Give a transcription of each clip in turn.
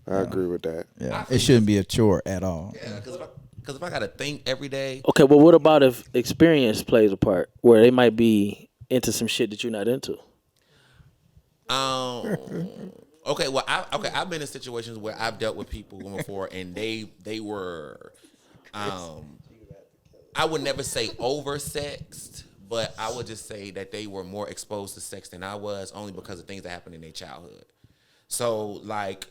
I agree with that. Yeah, it shouldn't be a chore at all. Yeah, because if I gotta think every day, Okay, well, what about if experience plays a part, where they might be into some shit that you're not into? um, okay, well, I've been in situations where I've dealt with people before, and they were, I would never say oversexed, but I would just say that they were more exposed to sex than I was, only because of things that happened in their childhood. So, like,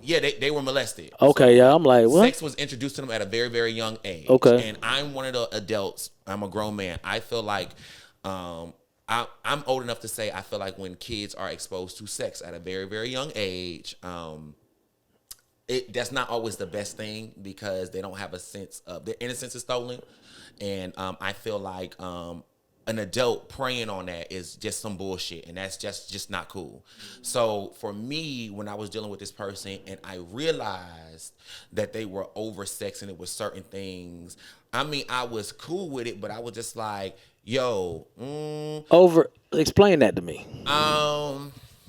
yeah, they were molested. Okay, So, yeah, I'm like, what? sex was introduced to them at a very, very young age. Okay. And I'm one of the adults. I'm a grown man. I feel like I'm old enough to say I feel like when kids are exposed to sex at a very, very young age, that's not always the best thing because they don't have a sense of their innocence is stolen. And I feel like an adult preying on that is just some bullshit, and that's just not cool. So for me, when I was dealing with this person and I realized that they were oversexing it with certain things, I mean, I was cool with it, but I was just like, yo, Explain that to me.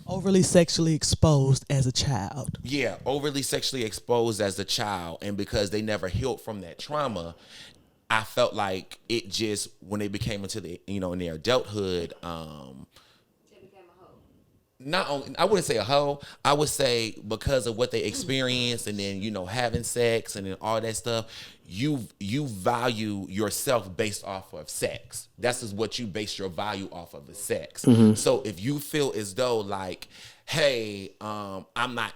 Overly sexually exposed as a child. Yeah, overly sexually exposed as a child, and because they never healed from that trauma, I felt like it just, when they became into the, in their adulthood, not only, I wouldn't say a hoe, I would say because of what they experienced, and then having sex and then all that stuff, you value yourself based off of sex. That's just what you base your value off of, is sex. So if you feel as though like, hey, I'm not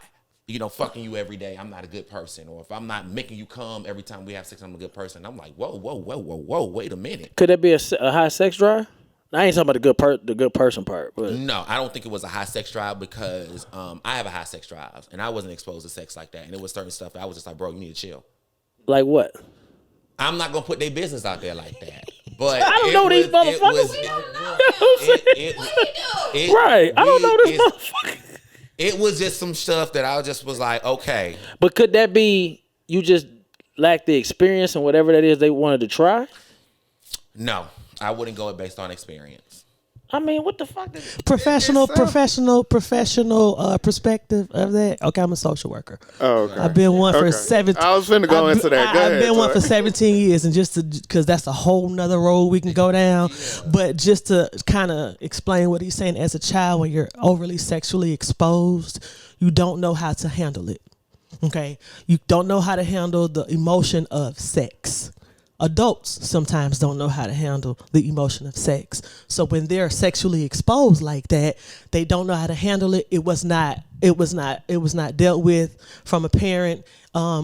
fucking you every day, I'm not a good person, or if I'm not making you come every time we have sex, I'm a good person. I'm like, whoa, wait a minute. Could that be a high sex drive? I ain't talking about the good person part, but no, I don't think it was a high sex drive because I have a high sex drive, and I wasn't exposed to sex like that, and it was certain stuff that I was just like, bro, you need to chill. Like what? I'm not gonna put their business out there like that. But I don't know these motherfuckers. Right, I don't know this motherfucker. It was just some stuff that I just was like, okay. But could that be you just lack the experience and whatever that is they wanted to try? No, I wouldn't go based on experience. I mean, what the fuck? Professional perspective of that. Okay, I'm a social worker. Oh, okay. I've been one for 17. I was finna go into that. Go I've ahead, been one Toy. for 17 years, and because that's a whole nother road we can go down. Yeah. But just to kind of explain what he's saying, as a child, when you're overly sexually exposed, you don't know how to handle it. Okay, you don't know how to handle the emotion of sex. Adults sometimes don't know how to handle the emotion of sex. So when they're sexually exposed like that, they don't know how to handle it. It was not dealt with from a parent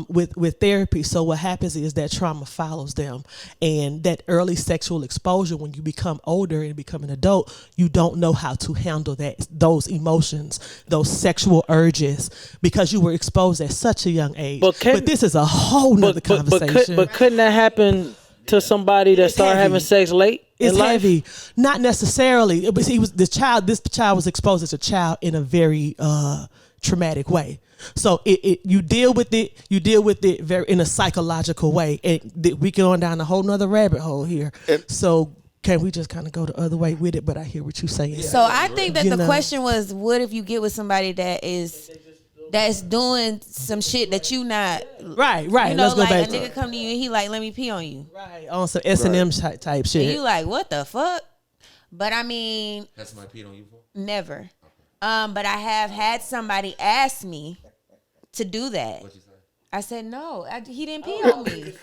with therapy. So what happens is that trauma follows them, and that early sexual exposure, when you become older and become an adult, you don't know how to handle those emotions, those sexual urges, because you were exposed at such a young age. But this is a whole nother conversation. But couldn't that happen to somebody that started having sex late? It's heavy. Not necessarily. This child was exposed as a child in a very traumatic way. So you deal with it very in a psychological way. And we going down a whole nother rabbit hole here. So can we just kind of go the other way with it? But I hear what you're saying. So I think that the question was, what if you get with somebody that's doing some shit that you not right. Let's go like back. A nigga come to you and he like, let me pee on you. Right, on some S&M type shit. And you like, what the fuck? But I mean, has somebody peed on you before? Never. But I have had somebody ask me to do that. What'd you say? I said no. He didn't pee on me.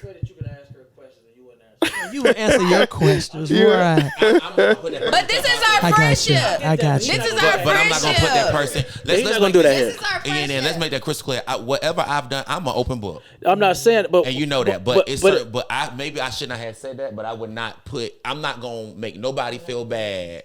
You would answer your questions, right? But this is our friendship. I got you. This is our friendship. But I'm not gonna put that person. Let's gonna do that here. Yeah, let's make that crystal clear. Whatever I've done, I'm an open book. I'm not saying, but and you know that. But I shouldn't have said that. But I would not put. I'm not gonna make nobody feel bad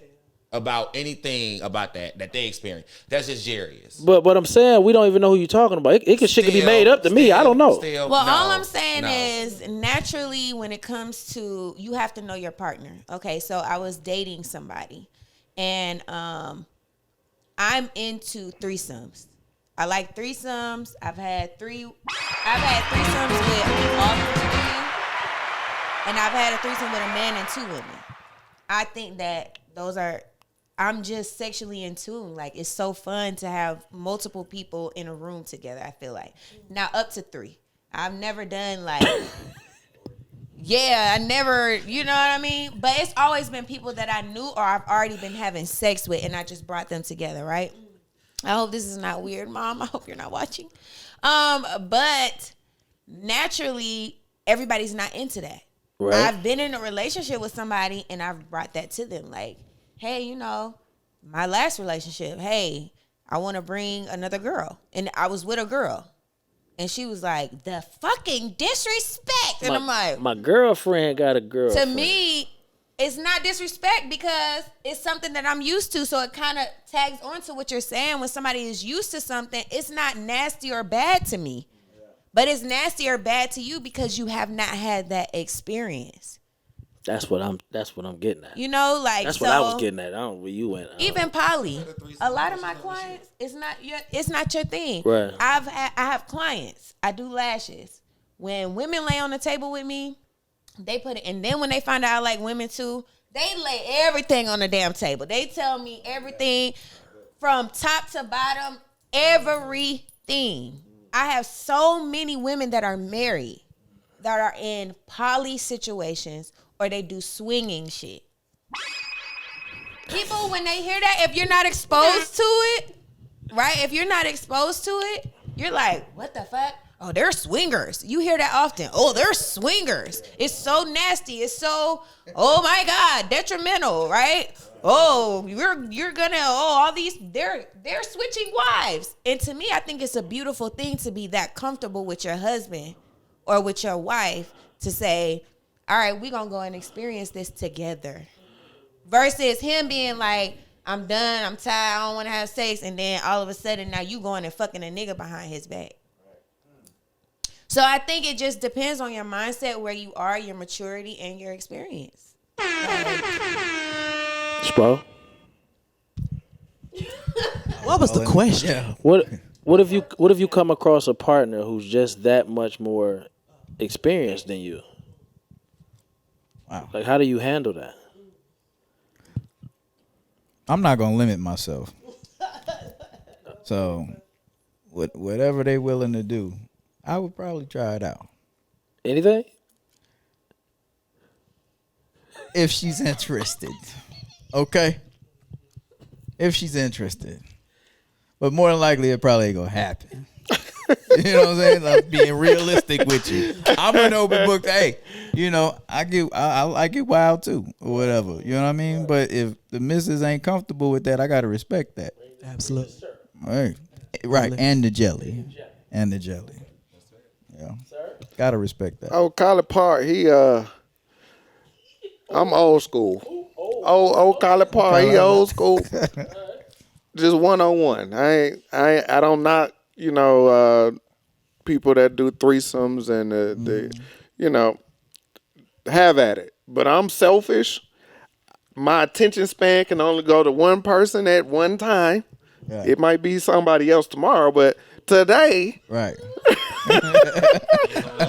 about anything about that they experience. That's just Jarius. But what I'm saying, we don't even know who you're talking about. Shit could be made up to me. I don't know. All I'm saying is, naturally, when it comes to, you have to know your partner. Okay, so I was dating somebody, and I'm into threesomes. I like threesomes. I've had threesomes with all three, and I've had a threesome with a man and two women. I think that those are I'm just sexually in tune. Like, it's so fun to have multiple people in a room together, I feel like. Now, up to 3. I've never done, like, I never, you know what I mean? But it's always been people that I knew or I've already been having sex with, and I just brought them together, right? I hope this is not weird, Mom. I hope you're not watching. But naturally, everybody's not into that. Right. I've been in a relationship with somebody, and I've brought that to them. Like, hey, you know, my last relationship, hey, I want to bring another girl. And I was with a girl. And she was like, the fucking disrespect. And I'm like, my girlfriend got a girlfriend. to me, it's not disrespect because it's something that I'm used to. So it kind of tags on to what you're saying. When somebody is used to something, it's not nasty or bad to me. But it's nasty or bad to you because you have not had that experience. That's what I'm getting at. You know, like, that's so, what I was getting at. I don't know where you went. Even poly, a lot of my clients, it's not your thing. Right. I have clients. I do lashes. When women lay on the table with me, they put it, and then when they find out I like women too, they lay everything on the damn table. They tell me everything from top to bottom, everything. I have so many women that are married, that are in poly situations, or they do swinging shit. People, when they hear that, if you're not exposed to it, right? If you're not exposed to it, you're like, what the fuck? Oh, they're swingers. You hear that often. Oh, they're swingers. It's so nasty. It's so, oh my God, detrimental, right? Oh, you're gonna, all these, they're switching wives. And to me, I think it's a beautiful thing to be that comfortable with your husband or with your wife to say, all right, we're gonna go and experience this together. Versus him being like, I'm done, I'm tired, I don't wanna have sex, and then all of a sudden now you going and fucking a nigga behind his back. So I think it just depends on your mindset, where you are, your maturity, and your experience. Spro? What was the question? Yeah. What if you come across a partner who's just that much more experienced than you? Wow. Like, how do you handle that? I'm not gonna limit myself. So, whatever they willing to do, I would probably try it out Anything? if she's interested. Okay, if she's interested, but more than likely it probably ain't gonna happen. You know what I'm saying? I'm being realistic with you. I'm an open book. Hey, you know, I get wild too, or whatever. You know what I mean? But if the missus ain't comfortable with that, I gotta respect that. Absolutely. Right, right, and the jelly, Yeah, gotta respect that. Oh, Colin Park, I'm old school. Old Colin Park, he old school. Just 1-on-1. I don't knock, people that do threesomes and have at it. But I'm selfish. My attention span can only go to one person at one time. Yeah. It might be somebody else tomorrow, but today, Right.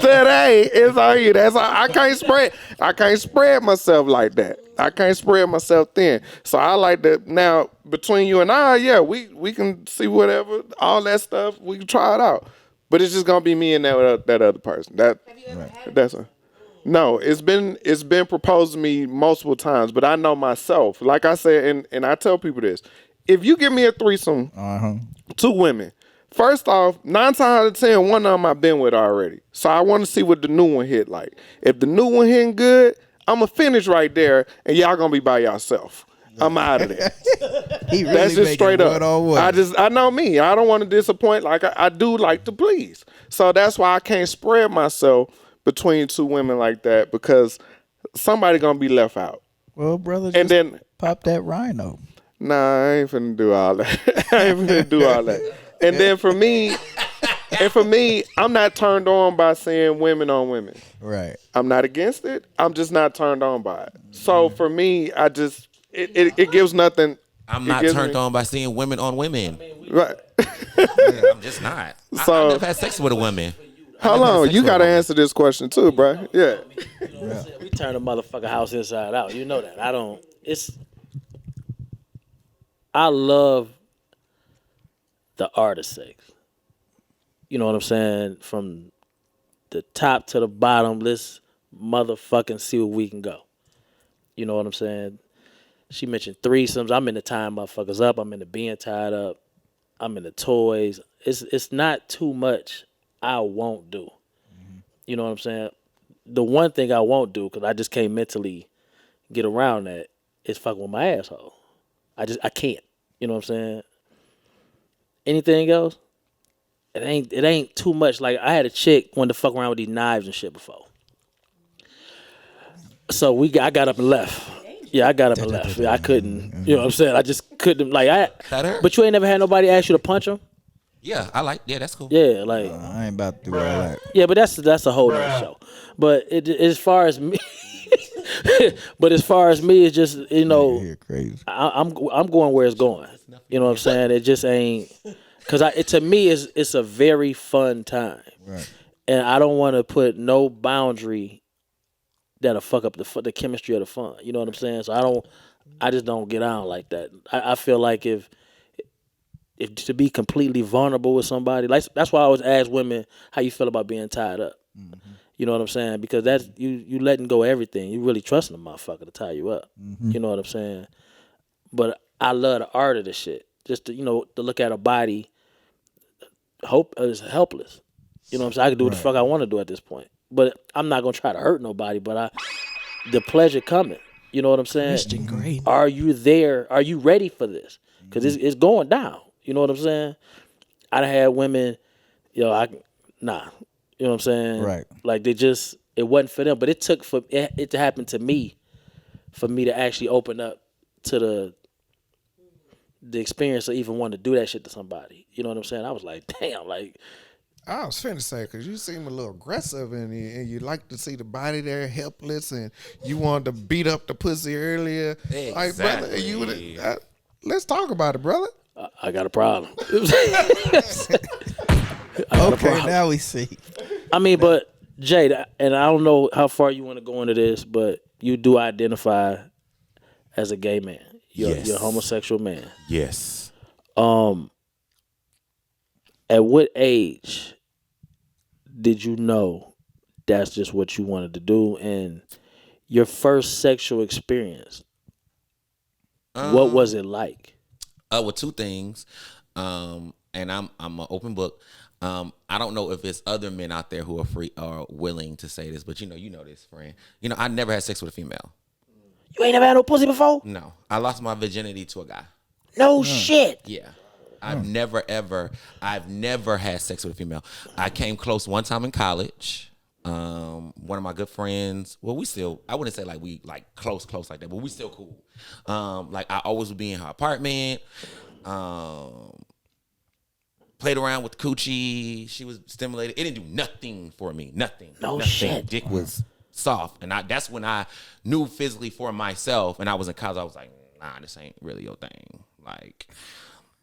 today is on you. That's all. I can't spread myself like that. I can't spread myself thin. So I like that. Now between you and I, we can see whatever, all that stuff. We can try it out. But it's just gonna be me and that other person. Have you ever had it? No, it's been proposed to me multiple times, but I know myself. Like I said, and I tell people this: if you give me a threesome, 2 women. First off, 9 times out of 10, one of them I've been with already. So I want to see what the new one hit like. If the new one hitting good, I'm going to finish right there, and y'all going to be by yourself. I'm out of there. He really That's just straight up. one-on-one. I know me. I don't want to disappoint. Like I do like to please. So that's why I can't spread myself between 2 women like that, because somebody going to be left out. Well, brother, And just then, pop that rhino. nah, I ain't finna do all that. And then for me, I'm not turned on by seeing women on women. Right. I'm not against it. I'm just not turned on by it. So for me, I just it gives nothing. I'm not turned on by seeing women on women. Right. I'm just not. So- I've never had sex with a woman. How long? You gotta answer this question too, bro. Yeah. We turn a motherfucking house inside out. You know that. I love the art of sex. You know what I'm saying? From the top to the bottom, let's motherfucking see where we can go. You know what I'm saying? She mentioned threesomes. I'm into tying motherfuckers up. I'm into being tied up. I'm into toys. It's not too much I won't do. You know what I'm saying? The one thing I won't do, because I just can't mentally get around that, is fucking with my asshole. I can't. You know what I'm saying? Anything else? It ain't too much. Like, I had a chick wanted to fuck around with these knives and shit before. So I got up and left. Yeah, I got up and left. I couldn't. You know what I'm saying? I just couldn't. That hurt? But you ain't never had nobody ask you to punch them? Yeah, that's cool. Yeah, like. I ain't about to do all that. Yeah, but that's a whole other show. But as far as me, it's just, you know, You're crazy. I'm going where it's going. You know what I'm saying? It just ain't, because to me it's a very fun time, Right. and I don't want to put no boundary that'll fuck up the chemistry of the fun. You know what I'm saying? So I just don't get on like that. I feel like if to be completely vulnerable with somebody, like, that's why I always ask women how you feel about being tied up. Mm-hmm. You know what I'm saying? Because that's you letting go of everything. You really trusting a motherfucker to tie you up. Mm-hmm. You know what I'm saying? But I love the art of the shit. Just to, to look at a body, is helpless. You know what I'm saying? I can do what the fuck I want to do at this point. But I'm not gonna try to hurt nobody. But the pleasure coming. You know what I'm saying? Christian Grey. Are you there? Are you ready for this? Because it's going down. You know what I'm saying? I done had women, nah. You know what I'm saying? Right. Like, it wasn't for them. But it took for it to happen to me, for me to actually open up to the experience of even wanting to do that shit to somebody. You know what I'm saying? I was like, damn, like. I was finna say, because you seem a little aggressive and you like to see the body there helpless and you wanted to beat up the pussy earlier. Exactly. Like, brother, let's talk about it, brother. I got a problem. Okay, now we see. I mean, but Jay, and I don't know how far you want to go into this, but you do identify as a gay man. You're a homosexual man. Yes. At what age did you know that's just what you wanted to do? And your first sexual experience, what was it like? With two things, and I'm an open book. I don't know if it's other men out there who are free or willing to say this, but you know this, friend. I never had sex with a female. You ain't never had no pussy before? No, I lost my virginity to a guy. No shit. Yeah. I've never had sex with a female. I came close one time in college. One of my good friends, well, I wouldn't say like we like close like that, but we still cool. Like, I always would be in her apartment. Played around with the coochie. She was stimulated. It didn't do nothing for me. Nothing. Shit. Dick was soft. And that's when I knew physically for myself. And I was in college. I was like, nah, this ain't really your thing. Like,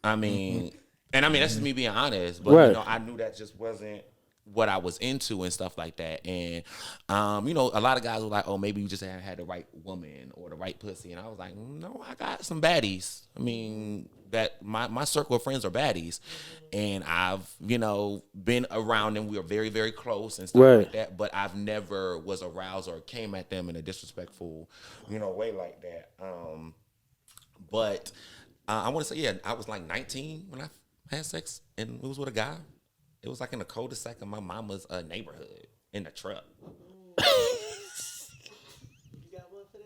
I mean, that's just me being honest. But, I knew that just wasn't what I was into and stuff like that. And, a lot of guys were like, oh, maybe you just haven't had the right woman or the right pussy. And I was like, no, I got some baddies. I mean, that my circle of friends are baddies. And I've, been around them. We are very, very close and stuff like that. But I've never was aroused or came at them in a disrespectful, way like that. But I want to say, I was like 19 when I had sex, and it was with a guy. It was like in the cul-de-sac of my mama's neighborhood in the truck. You got one for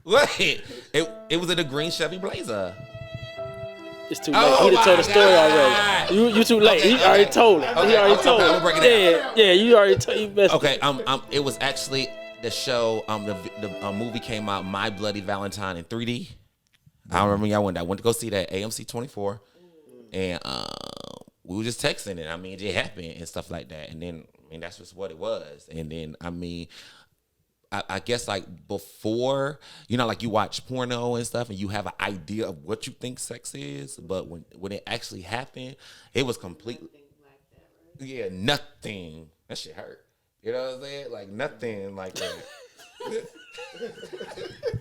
that? Wait, it was in a green Chevy Blazer. It's too late. He done told the story already. You too late. He already told it. He already told it. I'm breaking it down. Yeah. You already told. You messed Okay. It was actually the show. The movie came out, My Bloody Valentine, in 3D. I remember y'all went. I went to go see that AMC 24, and we were just texting it. I mean, it happened and stuff like that. And then, that's just what it was. And then, I guess like before, like you watch porno and stuff and you have an idea of what you think sex is. But when it actually happened, it was completely, nothing. That shit hurt. You know what I'm saying? Like, nothing like that.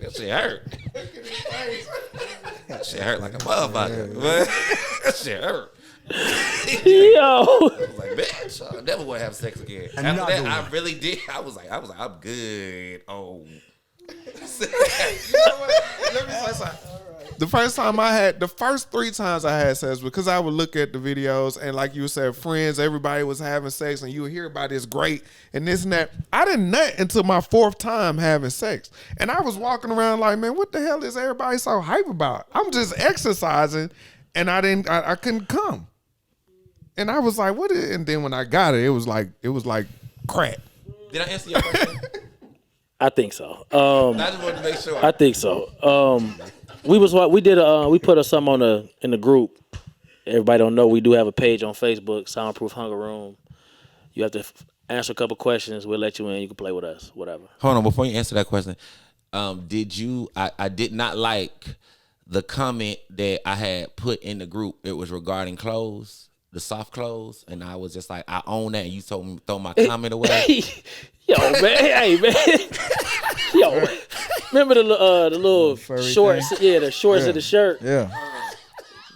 That shit hurt. That shit hurt like a motherfucker. That shit hurt. Yo. I was like, bitch, I never want to have sex again. After that, I really did. I was like, I'm good. Oh. You know what? Let me say something. The first 3 times I had sex, because I would look at the videos and like you said, friends, everybody was having sex and you would hear about this great and this and that. I didn't nut until my 4th time having sex. And I was walking around like, man, what the hell is everybody so hype about? I'm just exercising and I couldn't come. And I was like, and then when I got it, it was like crack. Did I answer your question? I think so. I just wanted to make sure. I think so. We put something in the group. Everybody don't know we do have a page on Facebook, Soundproof Hunger Room. You have to answer a couple questions. We'll let you in. You can play with us, whatever. Hold on, before you answer that question, did you? I did not like the comment that I had put in the group. It was regarding clothes, the soft clothes, and I was just like, I own that, and you told me throw my comment away. Yo, man, hey, man. Yo, remember the little shorts? Thing? Yeah, the shorts of the shirt. Yeah.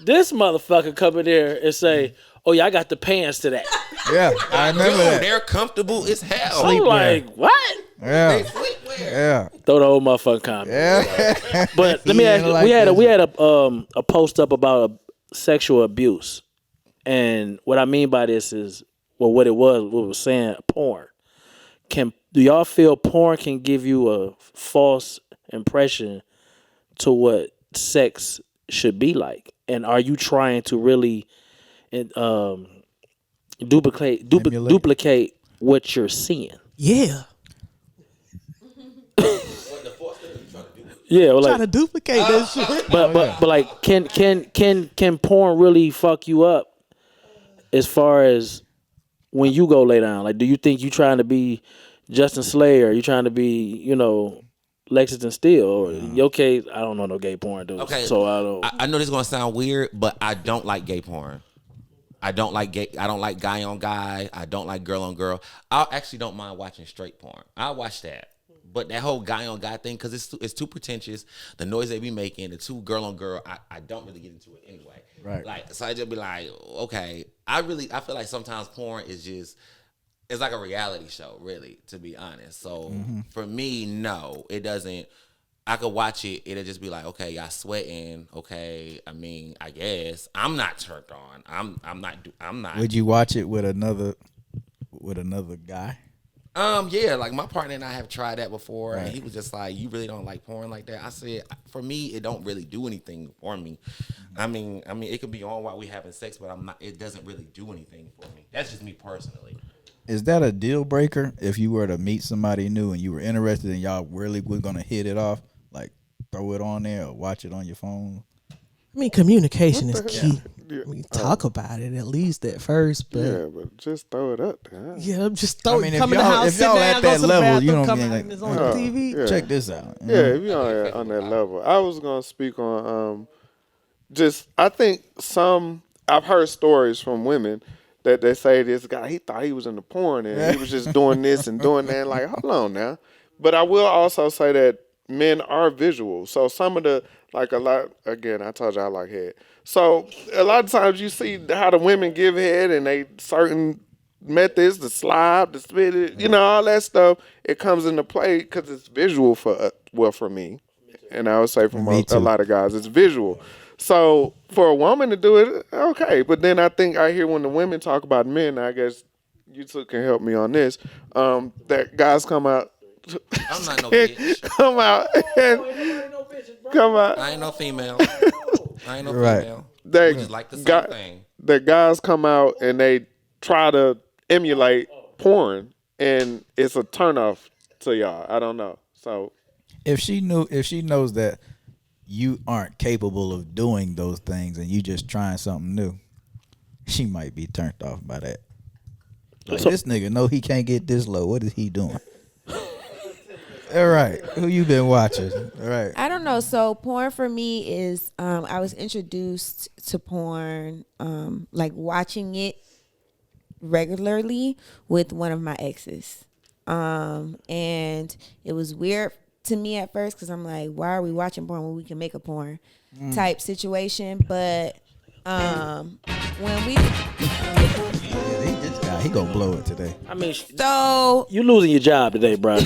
This motherfucker come in there and say, "Oh yeah, I got the pants to that." Yeah, I remember that. They're comfortable as hell. I'm like, what? Yeah. Sleepwear. Yeah. Throw the old motherfucking comment. Yeah. But let me ask you, we had a post up about sexual abuse, and what I mean by this is, well, what it was saying, porn. Do y'all feel porn can give you a false impression to what sex should be like? And are you trying to really duplicate what you're seeing? Yeah. Yeah, well, Trying to duplicate that shit. but like, can porn really fuck you up as far as when you go lay down? Like, do you think you trying to be Justin Slayer? Are you trying to be, Lexington Steele? Or in your case, I don't know no gay porn dudes. Okay, So I don't. I know this is gonna sound weird, but I don't like gay porn. I don't like guy on guy. I don't like girl on girl. I actually don't mind watching straight porn. I watch that. But that whole guy on guy thing, because it's too pretentious. The noise they be making, the two girl on girl, I don't really get into it anyway. Right. Like, so I just be like, okay. I feel like sometimes porn is just, it's like a reality show, really, to be honest. So for me, no, it doesn't. I could watch it. It'll just be like, okay, y'all sweating. Okay, I mean, I guess I'm not turned on. I'm not. Would you watch it with another guy? Yeah, like my partner and I have tried that before, Right. and he was just like, "You really don't like porn like that?" I said, "For me, it don't really do anything for me. I mean, it could be on while we having sex, but I'm not. It doesn't really do anything for me. That's just me personally." Is that a deal breaker if you were to meet somebody new and you were interested and y'all really were gonna hit it off? Like throw it on there or watch it on your phone? I mean, communication is key. Yeah. I mean, talk about it at least at first, but Yeah, but just throw it up there. yeah, just throw I mean, it. Come if in the y'all- house, if sit y'all down, at go that to the level, bathroom, you don't come get out, like- and it's on the TV. Yeah. Check this out. Yeah, if you're on that level. I was gonna speak on I think I've heard stories from women that they say this guy, he thought he was in the porn and he was just doing this and doing that. Like, hold on now. But I will also say that men are visual. So some of the, like a lot, again, I told you I like head. So a lot of times you see how the women give head and they certain methods, the slob, the spit it, all that stuff. It comes into play because it's visual for me. And I would say for a lot of guys, it's visual. So for a woman to do it, okay. But then I think I hear when the women talk about men, I guess you two can help me on this, that guys come out. I'm not no bitch. Come out and come out. I ain't no female. I ain't no Right. female. They We just like the same thing. The guys come out and they try to emulate porn, and it's a turnoff to y'all. I don't know. So If she knows that you aren't capable of doing those things and you just trying something new, she might be turned off by that. Like, this nigga know he can't get this low. What is he doing? All right. Who you been watching? All right. I don't know. So porn for me is I was introduced to porn, like watching it regularly with one of my exes. And it was weird to me at first because I'm like, why are we watching porn when we can make a porn type situation? But when we he gonna blow it today. I mean, so you losing your job today, bro.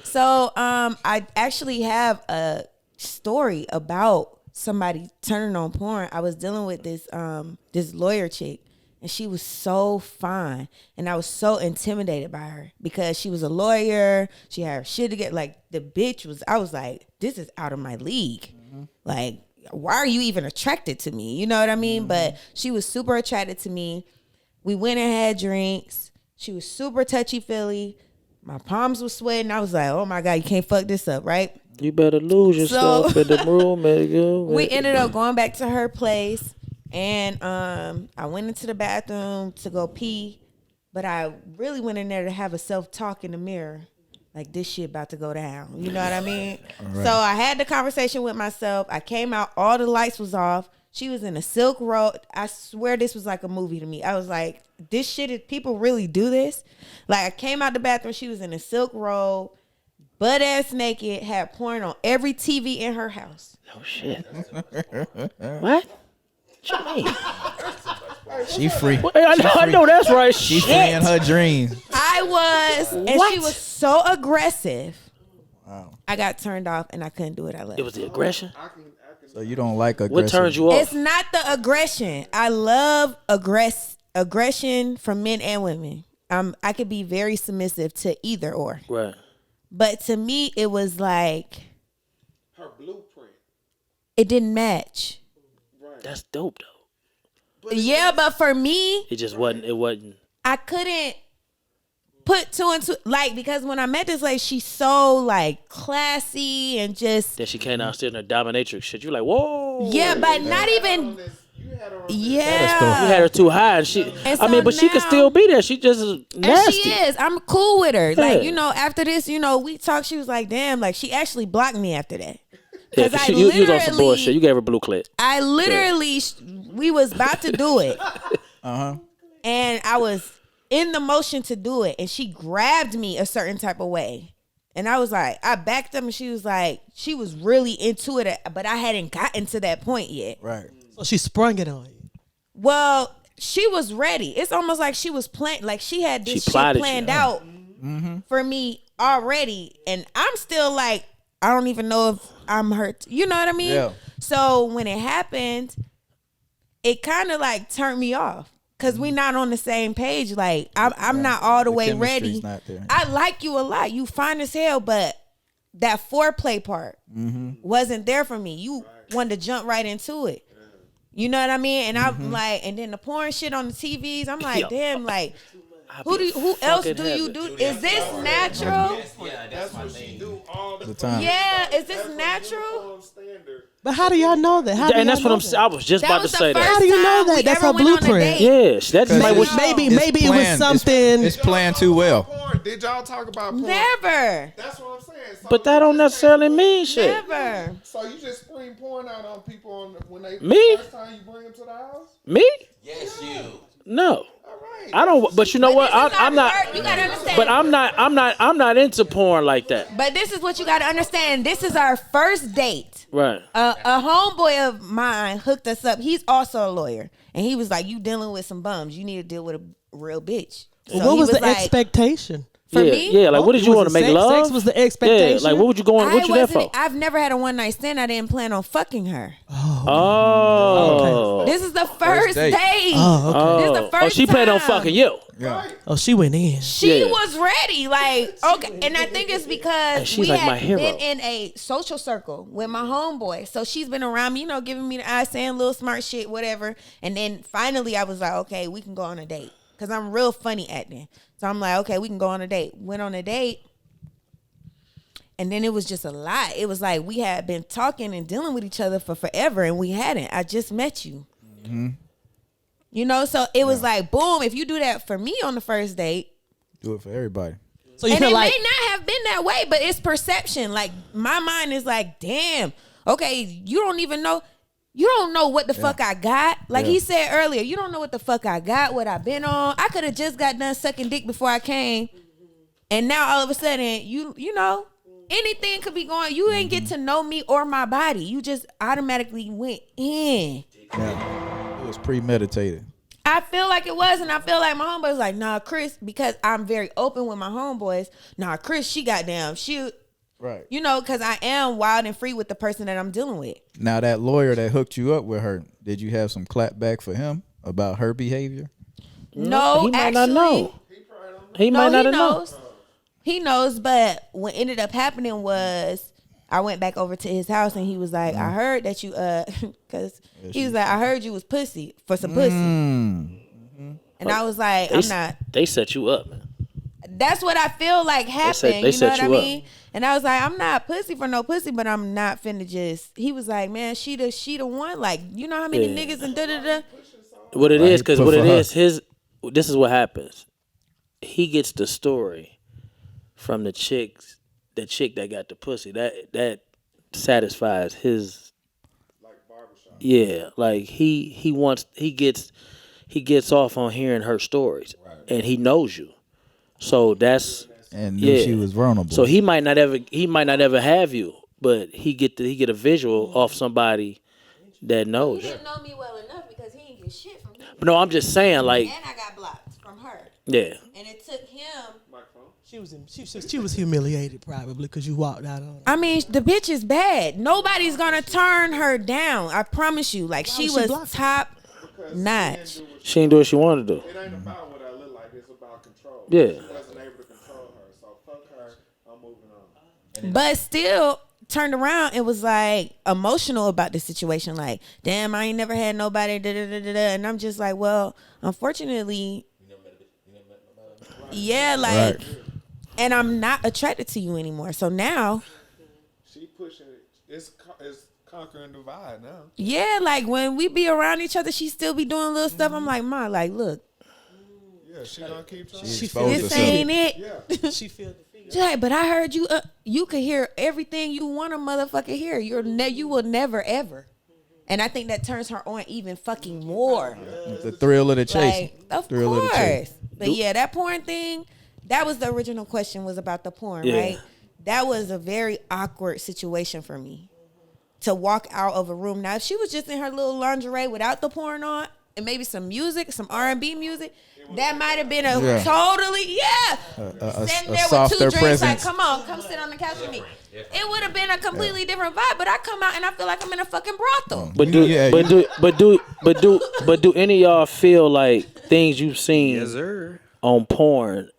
So I actually have a story about somebody turning on porn. I was dealing with this lawyer chick, and she was so fine, and I was so intimidated by her because she was a lawyer. She had her shit to get. Like the bitch was. I was like, this is out of my league. Like, why are you even attracted to me? You know what I mean? But she was super attracted to me. We went and had drinks. She was super touchy-feely. My palms were sweating. I was like, oh my God, you can't fuck this up, right? You better lose yourself in the room, man. We ended up going back to her place, and I went into the bathroom to go pee, but I really went in there to have a self-talk in the mirror. Like, this shit about to go down. You know what I mean? Right. So I had the conversation with myself. I came out. All the lights was off. She was in a silk robe. I swear this was like a movie to me. I was like, this shit, is people really do this? Like, I came out the bathroom. She was in a silk robe, butt ass naked, had porn on every TV in her house. Oh, shit. What? She free. Well, I know that's right. She free in her dreams. I was, and What? she was so aggressive. Wow. I got turned off, and I couldn't do it. I left. It was the aggression? So you don't like aggression? What turns you off? It's not the aggression. I love aggression from men and women. I could be very submissive to either or. Right. But to me, it was like Her blueprint. it didn't match. That's dope, though. Yeah, but for me, It just wasn't. It wasn't. I couldn't put two and two, like, because when I met this lady, she's so like classy and just Then she came downstairs in her dominatrix shit. You like, whoa. yeah, but not even yeah. You had her too high, and she. And I mean, so but she could now- still be there. She just is And nasty. she is. I'm cool with her. Like, Yeah. you know, after this, you know, we talked. She was like, damn, like, she actually blocked me after that. Yeah, 'Cause you was on some bullshit. You gave her blue clip. I literally, we was about to do it. And I was in the motion to do it. And she grabbed me a certain type of way. And I was like, I backed up, and she was like, she was really into it, but I hadn't gotten to that point yet. Right. So she sprung it on you. Well, she was ready. It's almost like she was planned, like she had this She shit plotted planned you. out for me already. And I'm still like, I don't even know if I'm hurt. You know what I mean? Yeah. So when it happened, it kind of like turned me off. Cause we not on the same page. Like I'm not all the way ready. chemistry's not there. I like you a lot. You fine as hell, but that foreplay part wasn't there for me. You wanted to jump right into it. You know what I mean? And I'm like, and then the porn shit on the TVs. I'm like, Yo. damn, like, who else do you do? Is this natural? That's what she do all the time. Yeah, is this natural? standard. But how do y'all know that? How do And that's y'all what know I'm. that? I was just That about to was say the that. first How do you know time that? we That's ever her went on a blueprint. date. Yes, that's Cause like it's- what. Maybe it was planned. something. It's planned too well. Porn. Did y'all talk about porn? Never. That's what I'm saying. So But that don't necessarily mean shit. Never. So you just scream porn out on people when they Me? first time you bring them to the house? Me? Yes, you. No, All right. I don't. But you know what? This is I'm not. our- You gotta understand. But I'm not into porn like that. But this is what you gotta understand. This is our first date. Right. A homeboy of mine hooked us up. He's also a lawyer, and he was like, "You dealing with some bums? You need to deal with a real bitch." So What he was the like, expectation? For yeah, me? yeah. Like, what did you Was want it to make sex? love? Sex was the expectation? Yeah. Like, what would you go on? What you there for? I've never had a one night stand. I didn't plan on fucking her. Oh. This is the first date. date. Oh, okay. This is the first Oh, she planned on time. fucking you. Yeah. Oh, she went in. She Yeah. was ready, like, okay, and I think it's because And she's we like had my hero. been in a social circle with my homeboy, so she's been around me, you know, giving me the eye, saying little smart shit, whatever. And then finally, I was like, okay, we can go on a date, because I'm real funny acting. So I'm like, okay, we can go on a date. Went on a date, and then it was just a lot. It was like we had been talking and dealing with each other for forever, and we hadn't. I just met you. You know, so it was like, boom, if you do that for me on the first date, Do it for everybody. So you and feel it like may not have been that way, but it's perception. Like, my mind is like, damn, okay, you don't know what the fuck I got. Like he said earlier, you don't know what the fuck I got, what I've been on. I could have just got done sucking dick before I came. And now all of a sudden, you know, anything could be going. You ain't get to know me or my body. You just automatically went in. Yeah. It was premeditated. I feel like it was, and I feel like my homeboy was like, nah, Chris, because I'm very open with my homeboys. Nah, Chris, she got down. Right. You know, because I am wild and free with the person that I'm dealing with. Now, that lawyer that hooked you up with her, did you have some clap back for him about her behavior? No, he might actually, not know. He might not know. He knows, but what ended up happening was I went back over to his house and he was like, I heard that you, because he was like, I heard you was pussy for some pussy. And I was like, I'm not. They set you up, man. That's what I feel like happened. They you know set what I you up. mean? And I was like, I'm not pussy for no pussy, but I'm not finna just. He was like, man, she the one. Like, you know how many niggas and da da da. What it is, because put what for it her. is, this is what happens. He gets the story from the chick that got the pussy. That satisfies his. Yeah, like he gets off on hearing her stories, and he knows you. So that's And knew she was vulnerable. So he might not ever have you, but he get a visual off somebody that knows He you. didn't know me well enough because he didn't get shit from me. But no, I'm just saying, like, And I got blocked from her. yeah. And it took him. She was humiliated probably because you walked out on her. I mean, the bitch is bad. Nobody's gonna turn her down. I promise you. Like, she was she was blocked? top notch. She didn't do what she wanted to do. It ain't about what I look like. It's about control. Yeah. She wasn't able to control her. So fuck her. I'm moving on. But still turned around and was like emotional about the situation. Like, damn, I ain't never had nobody. Da, da, da, da, da. And I'm just like, well, unfortunately, yeah, like, and I'm not attracted to you anymore. So now, She pushing it. It's conquering divide now. yeah, like when we be around each other, she still be doing little stuff. I'm like, Ma, like, look, Yeah, she gonna keep trying. She exposed this herself. ain't it. Yeah. She feel defeated. She's like, but I heard you. You could hear everything you want a motherfucker hear. You will never ever. And I think that turns her on even fucking more. The thrill of the chase. Like, of Thrill of the chase. course. But yeah, that porn thing. That was the original question, was about the porn, Yeah. right? That was a very awkward situation for me to walk out of a room. Now, if she was just in her little lingerie without the porn on and maybe some music, some R&B music, that might have been a totally, sitting there with softer two drinks, presence. like, come sit on the couch with me. It would have been a completely different vibe, but I come out and I feel like I'm in a fucking brothel. But do any of y'all feel like things you've seen on porn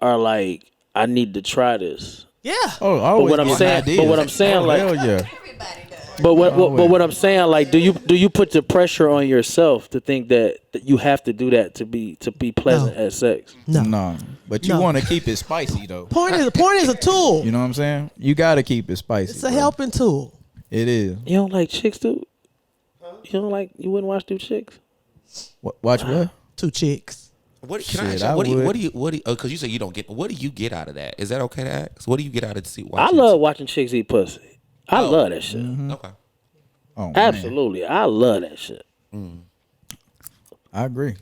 are like, I need to try this? Yeah. Oh, I always what I'm get saying- ideas. but what I'm saying, like- hell yeah. Everybody does. But what I'm saying, like, do you put the pressure on yourself to think that you have to do that to be pleasant at sex? No. But you No. want to keep it spicy though. Porn is a tool. You know what I'm saying? You got to keep it spicy. It's a bro. helping tool. It is. You don't like chicks, dude? You wouldn't watch two chicks? Watch what? Two chicks. What can I Shit, ask you? I What do you? Because you say you don't get. What do you get out of that? Is that okay to ask? What do you get out of I watching? love watching chicks eat pussy. I Oh. love that shit. Okay. Oh, man. Absolutely, I love that shit. I agree.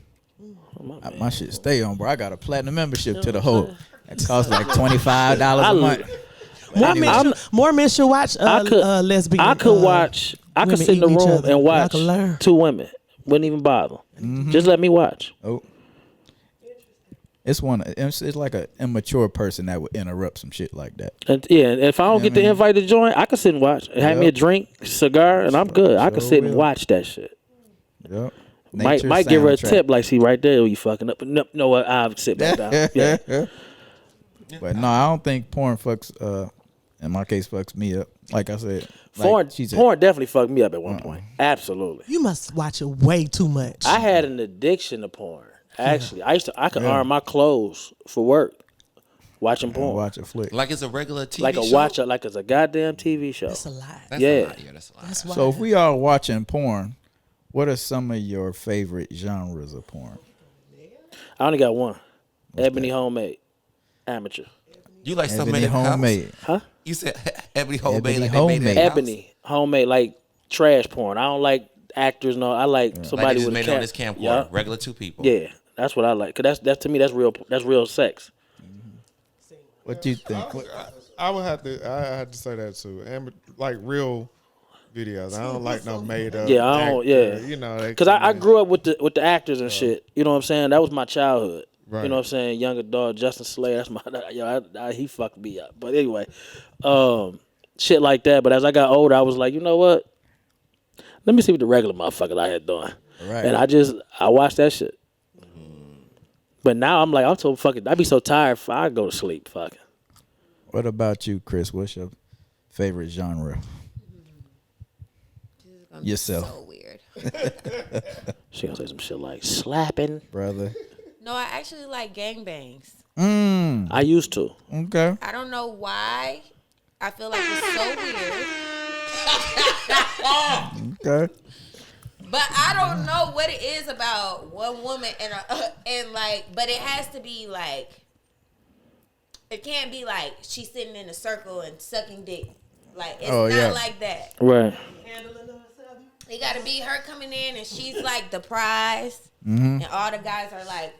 My shit stay on, bro. I got a platinum membership to the whole. It costs like $25 a month. More men should watch lesbian. I could watch. I could women sit in the eating each room other. and Y'all watch can learn. two women. Wouldn't even bother. Just let me watch. Oh. It's like an immature person that would interrupt some shit like that. And yeah, and if I don't get the invite to join, I could sit and watch. Have me a drink, cigar, and I'm good. I could sit and watch that shit. Yep. Might give her a tip, like, see right there, you fucking up. But no, I'll sit back down. Yeah. But no, I don't think porn fucks. In my case, fucks me up. Like I said, Porn definitely fucked me up at one point. Absolutely. You must watch it way too much. I had an addiction to porn. Actually, I could iron my clothes for work, watching porn. Watch a flick. Like it's a regular TV Like a show? like it's a goddamn TV show. That's a lot. That's Yeah. a lot. Yeah, that's a lot. That's why. So if we are watching porn, what are some of your favorite genres of porn? I only got one. Ebony Homemade. Amateur. You like something Ebony made in the homemade. house? You said Ebony Homemade. Ebony Like they made it in the house? Ebony Homemade, like trash porn. I don't like actors. No, I like Like somebody they just with made a it on this camcorder. Yeah. Regular two people. Yeah, that's what I like. Cause that's to me that's real sex. What do you think? I had to say that too. And like real videos. I don't like no made up. Yeah, I don't. Yeah, you know, because I grew up with the actors and shit. You know what I'm saying? That was my childhood. Right. You know what I'm saying? Young adult Justin Slayer. That's my. He fucked me up. But anyway, shit like that. But as I got older, I was like, you know what? Let me see what the regular motherfuckers out here doing. Right. And I watched that shit. But now I'm like, I'm so fucking. I be so tired. I go to sleep. Fucking. What about you, Chris? What's your favorite genre? Yourself. So weird. She gonna say some shit like slapping. Brother. No, I actually like gangbangs. I used to. Okay. I don't know why. I feel like it's so weird. Okay. But I don't know what it is about one woman and like, but it has to be like, it can't be like she's sitting in a circle and sucking dick. Like, it's not like that. Right. It got to be her coming in and she's like the prize, and all the guys are like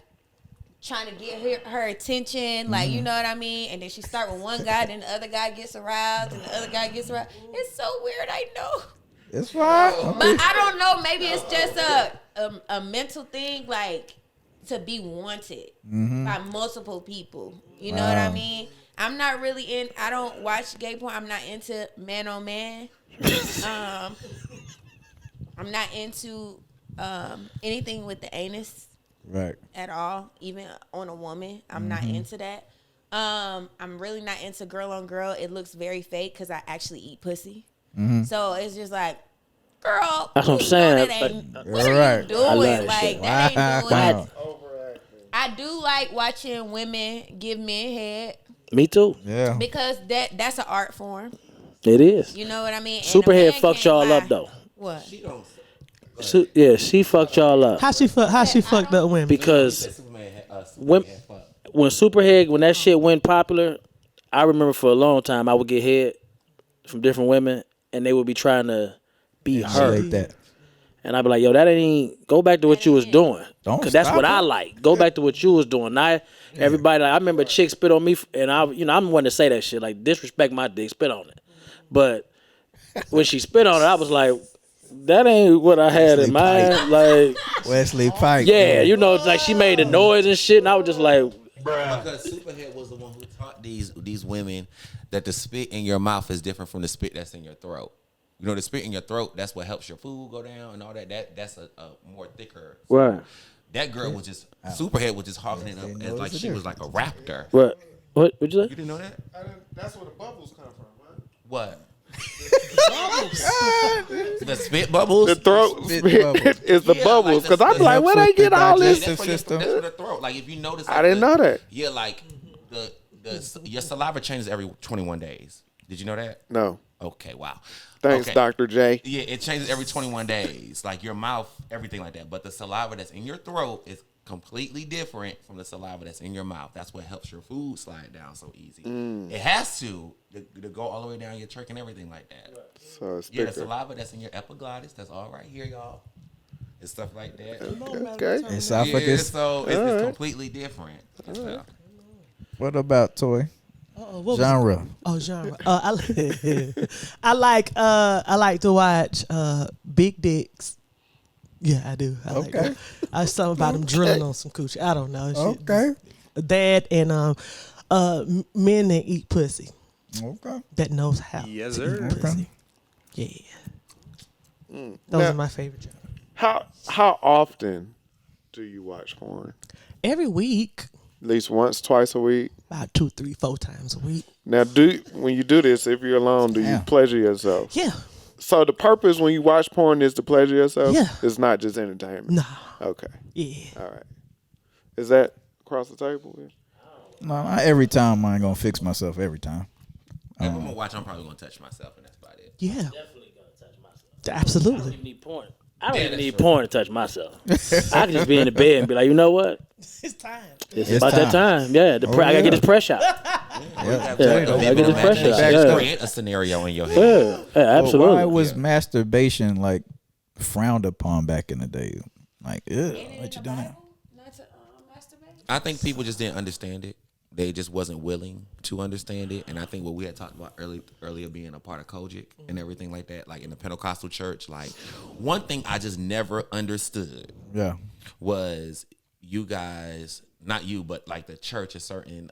trying to get her attention, like, you know what I mean? And then she start with one guy, then the other guy gets aroused, and the other guy gets aroused. It's so weird, I know. It's fine. But I don't know, maybe it's just a mental thing, like, to be wanted by multiple people. You know what I mean? I'm not really I don't watch gay porn. I'm not into man on man. I'm not into anything with the anus. Right. At all, even on a woman. I'm not into that. I'm really not into girl on girl. It looks very fake because I actually eat pussy. So it's just like, girl, that's what I'm saying. What are you doing? Like, that ain't doing it. I do like watching women give men head. Me too. Yeah. Because that's an art form. It is. You know what I mean? Superhead fucked y'all up though. What? She fucked y'all up. How she fucked up women? Because when Superhead, when that shit went popular, I remember for a long time I would get head from different women and they would be trying to be her. Like that. And I'd be like, yo, that ain't, go back to what you was doing. Don't Because that's stop what it. I like. Go back to what you was doing. Now, everybody, like, I remember a chick spit on me, and I'm one to say that shit, like, disrespect my dick, spit on it. But when she spit on it, I was like, that ain't what I had in mind. Like, Wesley Pike. yeah, you know, like, she made the noise and shit, and I was just like, Because Superhead was the one who taught these women that the spit in your mouth is different from the spit that's in your throat. You know, the spit in your throat, that's what helps your food go down and all that. That's a more thicker. right. That girl was just, Superhead was just hawking it up as like she was like a raptor. What? What'd you say? You didn't know that? That's where the bubbles come from, man. What? The spit bubbles? The throat Spit spit bubbles. is the bubbles. Because I'm like, where they get all this? That's for system. That's for the throat. Like if you notice, like, I didn't know that. Yeah, like your saliva changes every 21 days. Did you know that? No. Okay, wow. Thanks, Okay. Dr. J. Yeah, it changes every 21 days. Like your mouth, everything like that. But the saliva that's in your throat is completely different from the saliva that's in your mouth. That's what helps your food slide down so easy. It has to go all the way down your trach and everything like that. So it's Yeah, the thicker. saliva that's in your epiglottis, that's all right here, y'all. And stuff like that. Okay. Yeah, Esophagus. so it's completely different. What about Toy? What was Genre. Oh, genre. I like to watch big dicks. Yeah, I do. I like that. Something about them drilling on some coochie. I don't know. Shit. Okay. That and men that eat pussy. Okay. That knows how Yes, to sir. eat pussy. Yeah. Those Now- are my favorite genres. How often do you watch porn? Every week, At least once, twice a week. about 2, 3, 4 times a week. Now, when you do this, if you're alone, do you Damn. pleasure yourself? Yeah. So the purpose when you watch porn is to pleasure yourself? Yeah. It's not just entertainment? Nah. Okay. Yeah. All right. Is that across the table? No, not every time I ain't gonna fix myself every time. If I'm gonna watch, I'm probably gonna touch myself, and that's about it. Yeah. Definitely gonna touch myself. I don't Absolutely. even need porn. I don't even that's need true. porn to touch myself. I can just be in the bed and be like, you know what? It's time. It's It's about that time. Yeah, I gotta get this pressure out. Yeah, I get this pressure out. Yeah. Create a scenario in your head. Yeah, absolutely. Why was masturbation like frowned upon back in the day? Like, ew, what you doing now? Not to masturbate? I think people just didn't understand it. they just wasn't willing to understand it. And I think what we had talked about earlier being a part of Kojic and everything like that, like in the Pentecostal church, like one thing I just never understood was you guys, not you, but like the church of certain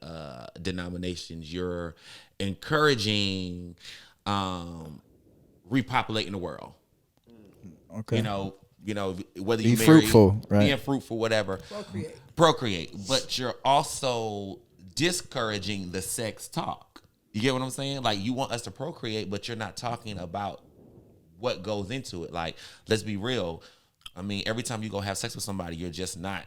denominations, you're encouraging repopulating the world. Okay. You know, whether Be you marry, fruitful, right? being fruitful, whatever. Procreate. But you're also discouraging the sex talk. You get what I'm saying? Like, you want us to procreate, but you're not talking about what goes into it. Like, let's be real. I mean, every time you go have sex with somebody, you're just not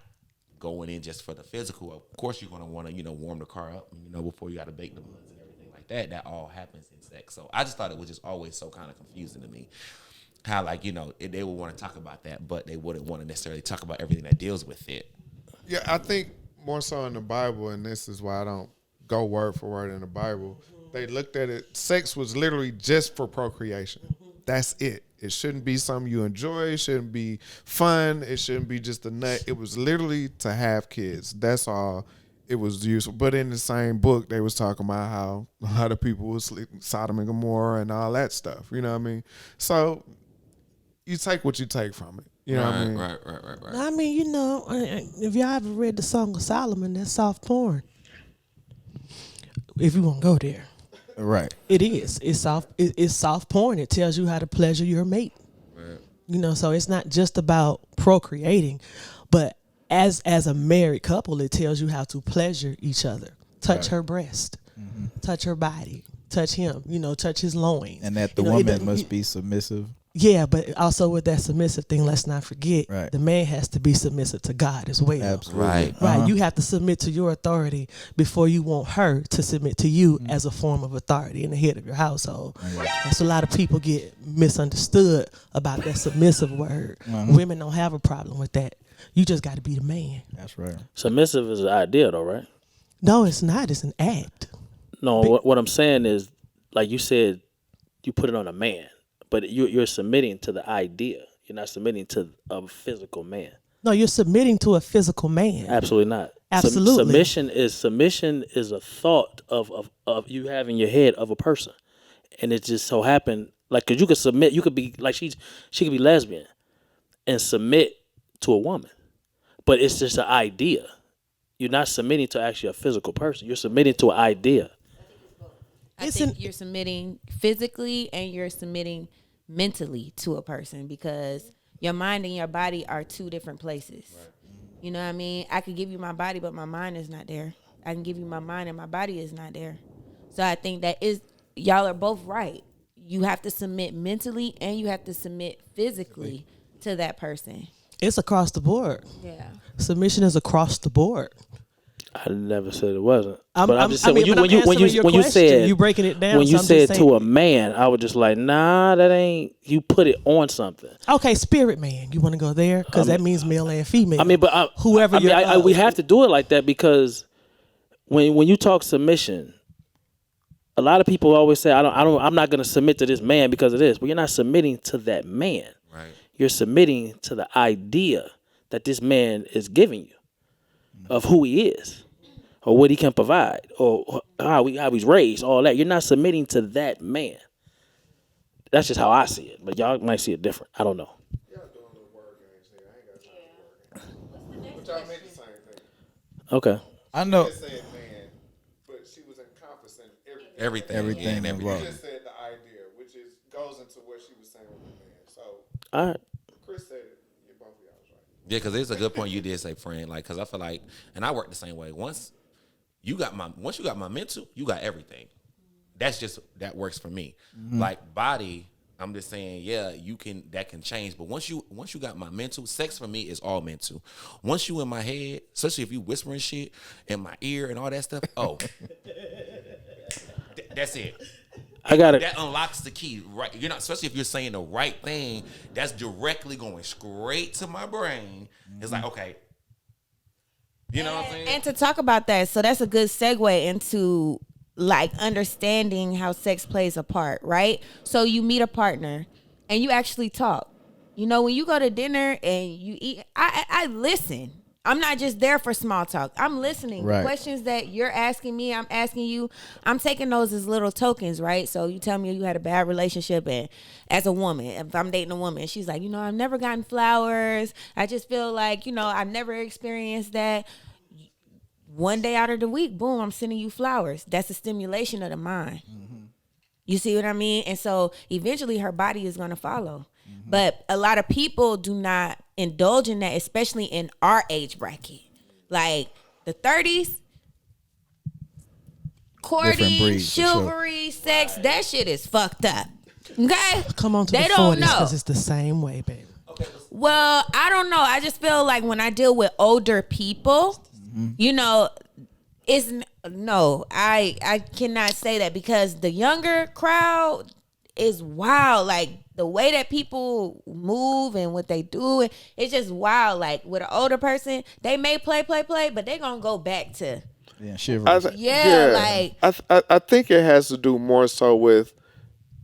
going in just for the physical. Of course, you're going to want to, warm the car up, before you got to bake the buns and everything like that. That all happens in sex. So I just thought it was just always so kind of confusing to me. How, like, they would want to talk about that, but they wouldn't want to necessarily talk about everything that deals with it. Yeah, I think more so in the Bible, and this is why I don't go word for word in the Bible. They looked at it. Sex was literally just for procreation. That's it. It shouldn't be something you enjoy. It shouldn't be fun. It shouldn't be just a nut. It was literally to have kids. That's all it was useful. But in the same book, they was talking about how a lot of people was sleeping Sodom and Gomorrah and all that stuff. You know what I mean? So you take what you take from it. You know what I mean? Right. I mean, if y'all ever read the Song of Solomon, that's soft porn. If you want to go there. Right. It is. It's soft. It's soft porn. It tells you how to pleasure your mate. Right. So it's not just about procreating, but as a married couple, it tells you how to pleasure each other. Touch her breast, touch her body, touch him. Touch his loins. And that the woman must be submissive. Yeah, but also with that submissive thing, let's not forget the man has to be submissive to God as well. Absolutely. Right. You have to submit to your authority before you want her to submit to you as a form of authority in the head of your household. That's a lot of people get misunderstood about that submissive word. Women don't have a problem with that. You just got to be the man. That's right. Submissive is an idea, though, right? No, it's not. It's an act. No, what I'm saying is, like you said, you put it on a man. But you're submitting to the idea. You're not submitting to a physical man. No, you're submitting to a physical man. Absolutely not. Absolutely. Submission is a thought of you have in your head of a person, and it just so happened because you could submit. You could be like she could be lesbian, and submit to a woman, but it's just an idea. You're not submitting to actually a physical person. You're submitting to an idea. I think you're submitting physically and you're submitting mentally to a person because your mind and your body are two different places. Right. You know what I mean? I could give you my body, but my mind is not there. I can give you my mind and my body is not there. So I think y'all are both right. You have to submit mentally and you have to submit physically to that person. It's across the board. Yeah. Submission is across the board. I never said it wasn't. I'm just saying when you said you breaking it down. When you said to a man, I was just like, nah, that ain't. You put it on something. Okay, spirit man. You want to go there because that means male and female. I mean, but whoever we have to do it like that because when you talk submission, a lot of people always say, I'm not going to submit to this man because of this. But you're not submitting to that man. Right. You're submitting to the idea that this man is giving you of who he is. Or what he can provide, or how he's raised, all that. You're not submitting to that man. That's just how I see it. But y'all might see it different. I don't know. Y'all doing the word games here. I ain't got time for word games. But y'all made the same thing. Okay. I know. She just said man, but she was encompassing everything. Everything You involved. just said the idea, which goes into what she was saying with the man. So, All right. Chris said it. Both of y'all was right. Yeah, because it's a good point you did say, friend. Like, because I feel like, and I work the same way. Once you got my mental, you got everything. That works for me. Like body, I'm just saying, yeah, that can change. But once you got my mental, sex for me is all mental. Once you in my head, especially if you whispering shit in my ear and all that stuff, that's it. I got it. That unlocks the key, right? You're not, especially if you're saying the right thing. That's directly going straight to my brain. It's like, okay. You know what I'm saying? And to talk about that, so that's a good segue into like understanding how sex plays a part, right? So you meet a partner and you actually talk. When you go to dinner and you eat, I listen. I'm not just there for small talk. I'm listening. Right. The questions that you're asking me, I'm asking you. I'm taking those as little tokens, right? So you tell me you had a bad relationship, and as a woman, if I'm dating a woman, she's like, I've never gotten flowers. I just feel like, I've never experienced that. One day out of the week, boom, I'm sending you flowers. That's a stimulation of the mind. Mm-hmm. You see what I mean? And so eventually her body is going to follow. Mm-hmm. But a lot of people do not indulge in that, especially in our age bracket. Like the 30s, courting, chivalry, sex, that shit is fucked up. Okay? Come on to they the don't 40s know. because it's the same way, baby. Well, I don't know. I just feel like when I deal with older people, I cannot say that because the younger crowd is wild. Like the way that people move and what they do, it's just wild. Like with an older person, they may play, but they gonna go back to I think it has to do more so with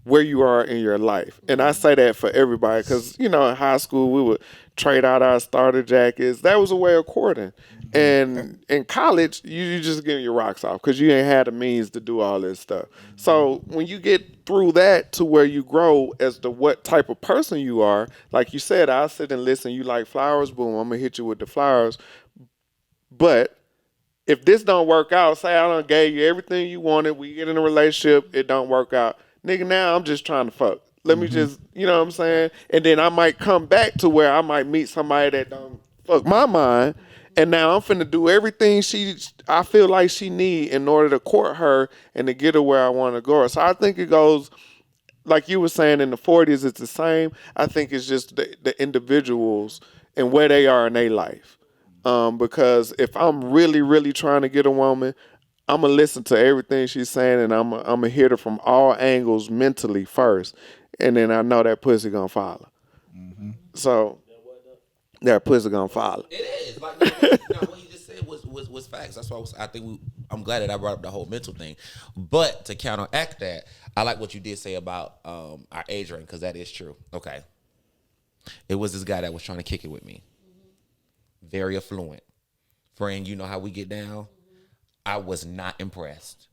where you are in your life. And I say that for everybody because, in high school, we would trade out our starter jackets. That was a way of courting. And in college, you just getting your rocks off because you ain't had the means to do all this stuff. So when you get through that to where you grow as to what type of person you are, like you said, I'll sit and listen. You like flowers? Boom, I'm going to hit you with the flowers. But if this don't work out, say I done gave you everything you wanted, we get in a relationship, it don't work out. Nigga, now I'm just trying to fuck. Let me just, you know what I'm saying? And then I might come back to where I might meet somebody that don't fuck my mind. And now I'm finna do everything I feel like she need in order to court her and to get her where I want to go. So I think it goes, like you were saying, in the 40s, it's the same. I think it's just the individuals and where they are in their life. Because if I'm really, really trying to get a woman, I'm going to listen to everything she's saying, and I'm going to hit her from all angles mentally first. And then I know that pussy going to follow. Mm-hmm. So that pussy going to follow. It is. Like, what he just said was facts. That's why I'm glad that I brought up the whole mental thing. But to counteract that, I like what you did say about our age range, because that is true. Okay. It was this guy that was trying to kick it with me. Very affluent. Friend, you know how we get down? I was not impressed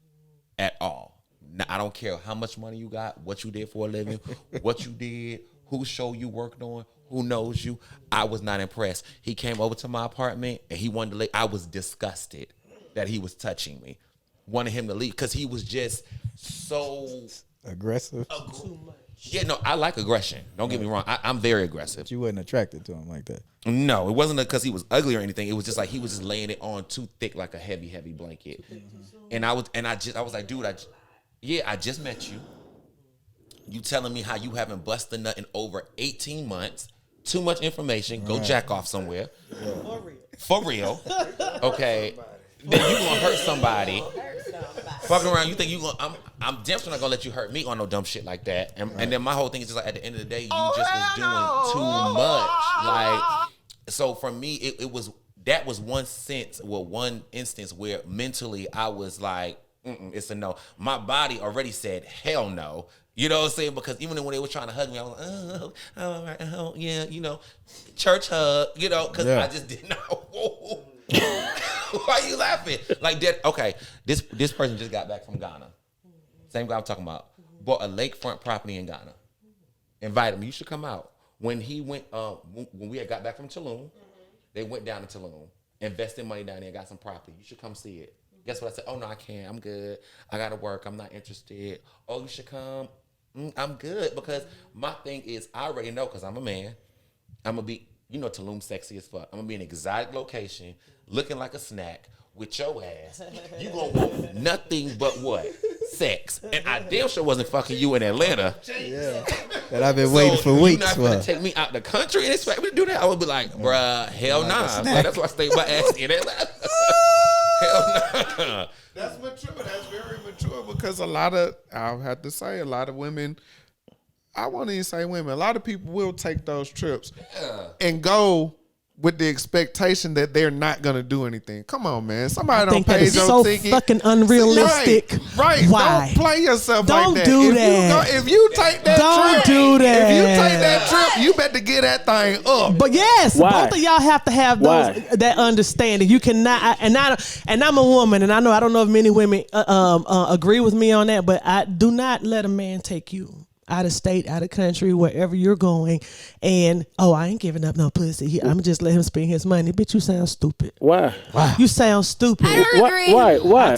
at all. Now, I don't care how much money you got, what you did for a living, what you did, whose show you worked on, who knows you. I was not impressed. He came over to my apartment and he wanted to leave. I was disgusted that he was touching me. Wanted him to leave because he was just so aggressive. Too much. Yeah, no, I like aggression. Don't get me wrong. I'm very aggressive. But you wasn't attracted to him like that. No, it wasn't because he was ugly or anything. It was just like he was just laying it on too thick, like a heavy blanket. Mm-hmm. And I was like, dude, I just met you. You telling me how you haven't busted a nut in over 18 months. Too much information. Go jack off somewhere. Yeah. For real. Okay. Then you gonna hurt somebody. Fucking around, you think you gonna? I'm definitely not gonna let you hurt me on no dumb shit like that. And then my whole thing is just like at the end of the day, you just was doing too much. Like, so for me, that was one instance where mentally I was like, it's a no. My body already said hell no. You know what I'm saying? Because even when they were trying to hug me, I was like, oh, yeah, church hug, because I just did not. Why are you laughing? Like that? Okay, this person just got back from Ghana. Same guy I'm talking about. Bought a lakefront property in Ghana. Invited me. You should come out. When he went, when we had got back from Tulum, they went down to Tulum, invested money down there, got some property. You should come see it. Guess what I said? Oh no, I can't. I'm good. I gotta work. I'm not interested. Oh, you should come. I'm good, because my thing is I already know, because I'm a man. I'm gonna be, Tulum sexy as fuck. I'm gonna be in an exotic location, looking like a snack with your ass. You gonna want nothing but what? Sex. And I damn sure wasn't fucking you in Atlanta. Yeah. That I've been waiting for weeks. You're not gonna take me out the country and expect me to do that? I would be like, bruh, hell nah. So that's why I stay my ass in Atlanta. Hell nah. That's mature. That's very mature, because I'll have to say, a lot of women, I won't even say women, a lot of people will take those trips and go with the expectation that they're not gonna do anything. Come on, man. Somebody I don't think that pay is your so ticket. fucking unrealistic. Right. Why? Don't play yourself Don't like that. do If that. if you take that Don't trip, do that. If you take that trip, you better get that thing up. But yes, Why? both of y'all have to have those that understanding. You cannot, and I'm a woman, and I don't know if many women agree with me on that, but I do not let a man take you out of state, out of country, wherever you're going, and I ain't giving up no pussy. I'm just let him spend his money. Bitch, you sound stupid. Why? You sound stupid. I don't agree. Why?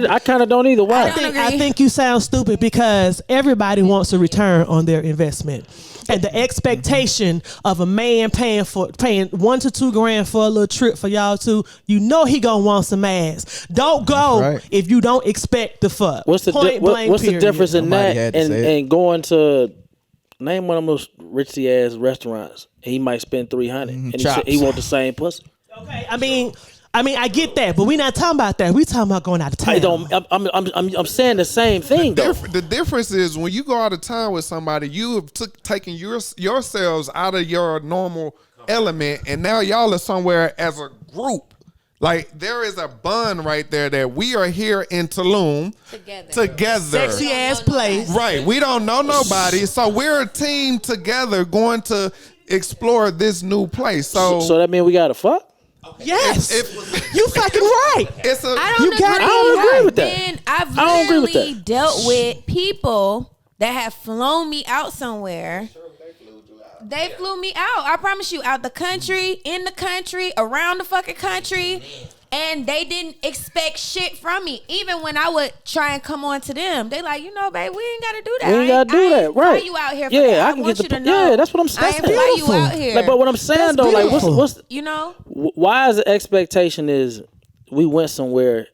I kind of don't either. Why? I think you sound stupid because everybody wants a return on their investment. And the expectation of a man paying $1 to $2 grand for a little trip for y'all two, you know he gonna want some ass. Don't go if you don't expect the fuck. What's the difference in that and going to name one of those ritzy ass restaurants? He might spend $300 and he want the same pussy. Okay, I mean, I get that, but we're not talking about that. We talking about going out of town. I'm saying the same thing though. The difference is when you go out of town with somebody, you have taken yourselves out of your normal element, and now y'all are somewhere as a group. Like there is a bond right there that we are here in Tulum together. Sexy ass place. Right. We don't know nobody, so we're a team together going to explore this new place. So that means we gotta fuck? Yes, you fucking right. I don't agree with that. I've literally dealt with people that have flown me out somewhere. They flew me out. I promise you, out the country, in the country, around the fucking country. And they didn't expect shit from me. Even when I would try and come on to them, they like, babe, we ain't got to do that. We ain't got to do that, right? Fly you out here for that. I can want get you to know. Yeah, that's what I'm saying. I ain't fly you out here. Like, but what I'm saying though, like, what's why is the expectation is we went somewhere,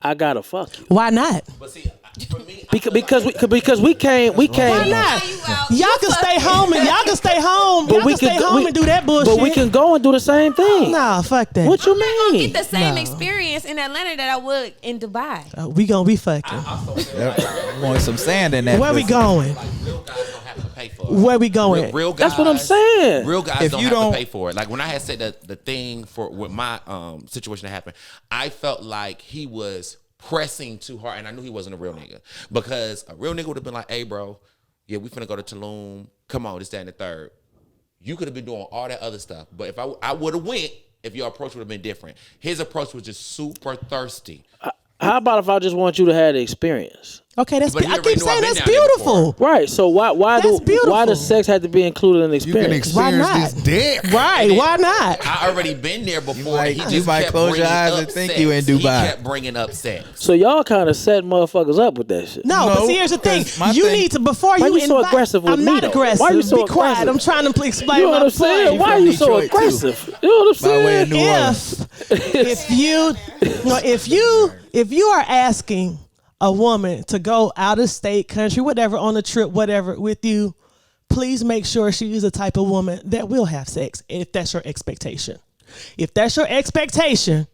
I gotta fuck you? Why not? But see, for me, because we came. Why not? Y'all can stay home and y'all can stay home. Y'all can stay home and do that bullshit. But we can go and do the same thing. Nah, fuck that. What you mean? I'm gonna get the same experience in Atlanta that I would in Dubai. We gonna be fucking. Want some sand in that. Where we going? like real guys don't have to pay for it. Where we going? Real guys, That's what I'm saying. Real guys If don't you have don't- to pay for it. Like when I had said the thing with my situation that happened, I felt like he was pressing too hard, and I knew he wasn't a real nigga, because a real nigga would have been like, hey bro, yeah, we finna go to Tulum, come on, this, that, and the third. You could have been doing all that other stuff, but if I would have went, if your approach would have been different. His approach was just super thirsty. How about if I just want you to have the experience? Okay, I But he keep already knew saying I've been that's down there beautiful. Right. So why does sex have to be included in the you can experience? Why experience not? this dick. Right? Why not? I already been there before. You might close your eyes and think you in He Dubai. kept bringing up sex. So y'all kind of set motherfuckers up with that shit. No, but No, see, here's the thing. 'cause my You thing- need to before Why you you so invite. aggressive with I'm me, not though? aggressive. Why you so Be quiet. aggressive? I'm trying to explain You know what my I'm saying? point. Why are you so Detroit, too. aggressive? You know what I'm By way of saying? New Orleans. If you are asking a woman to go out of state, country, whatever, on a trip, whatever, with you, please make sure she is the type of woman that will have sex, if that's your expectation. If that's your expectation,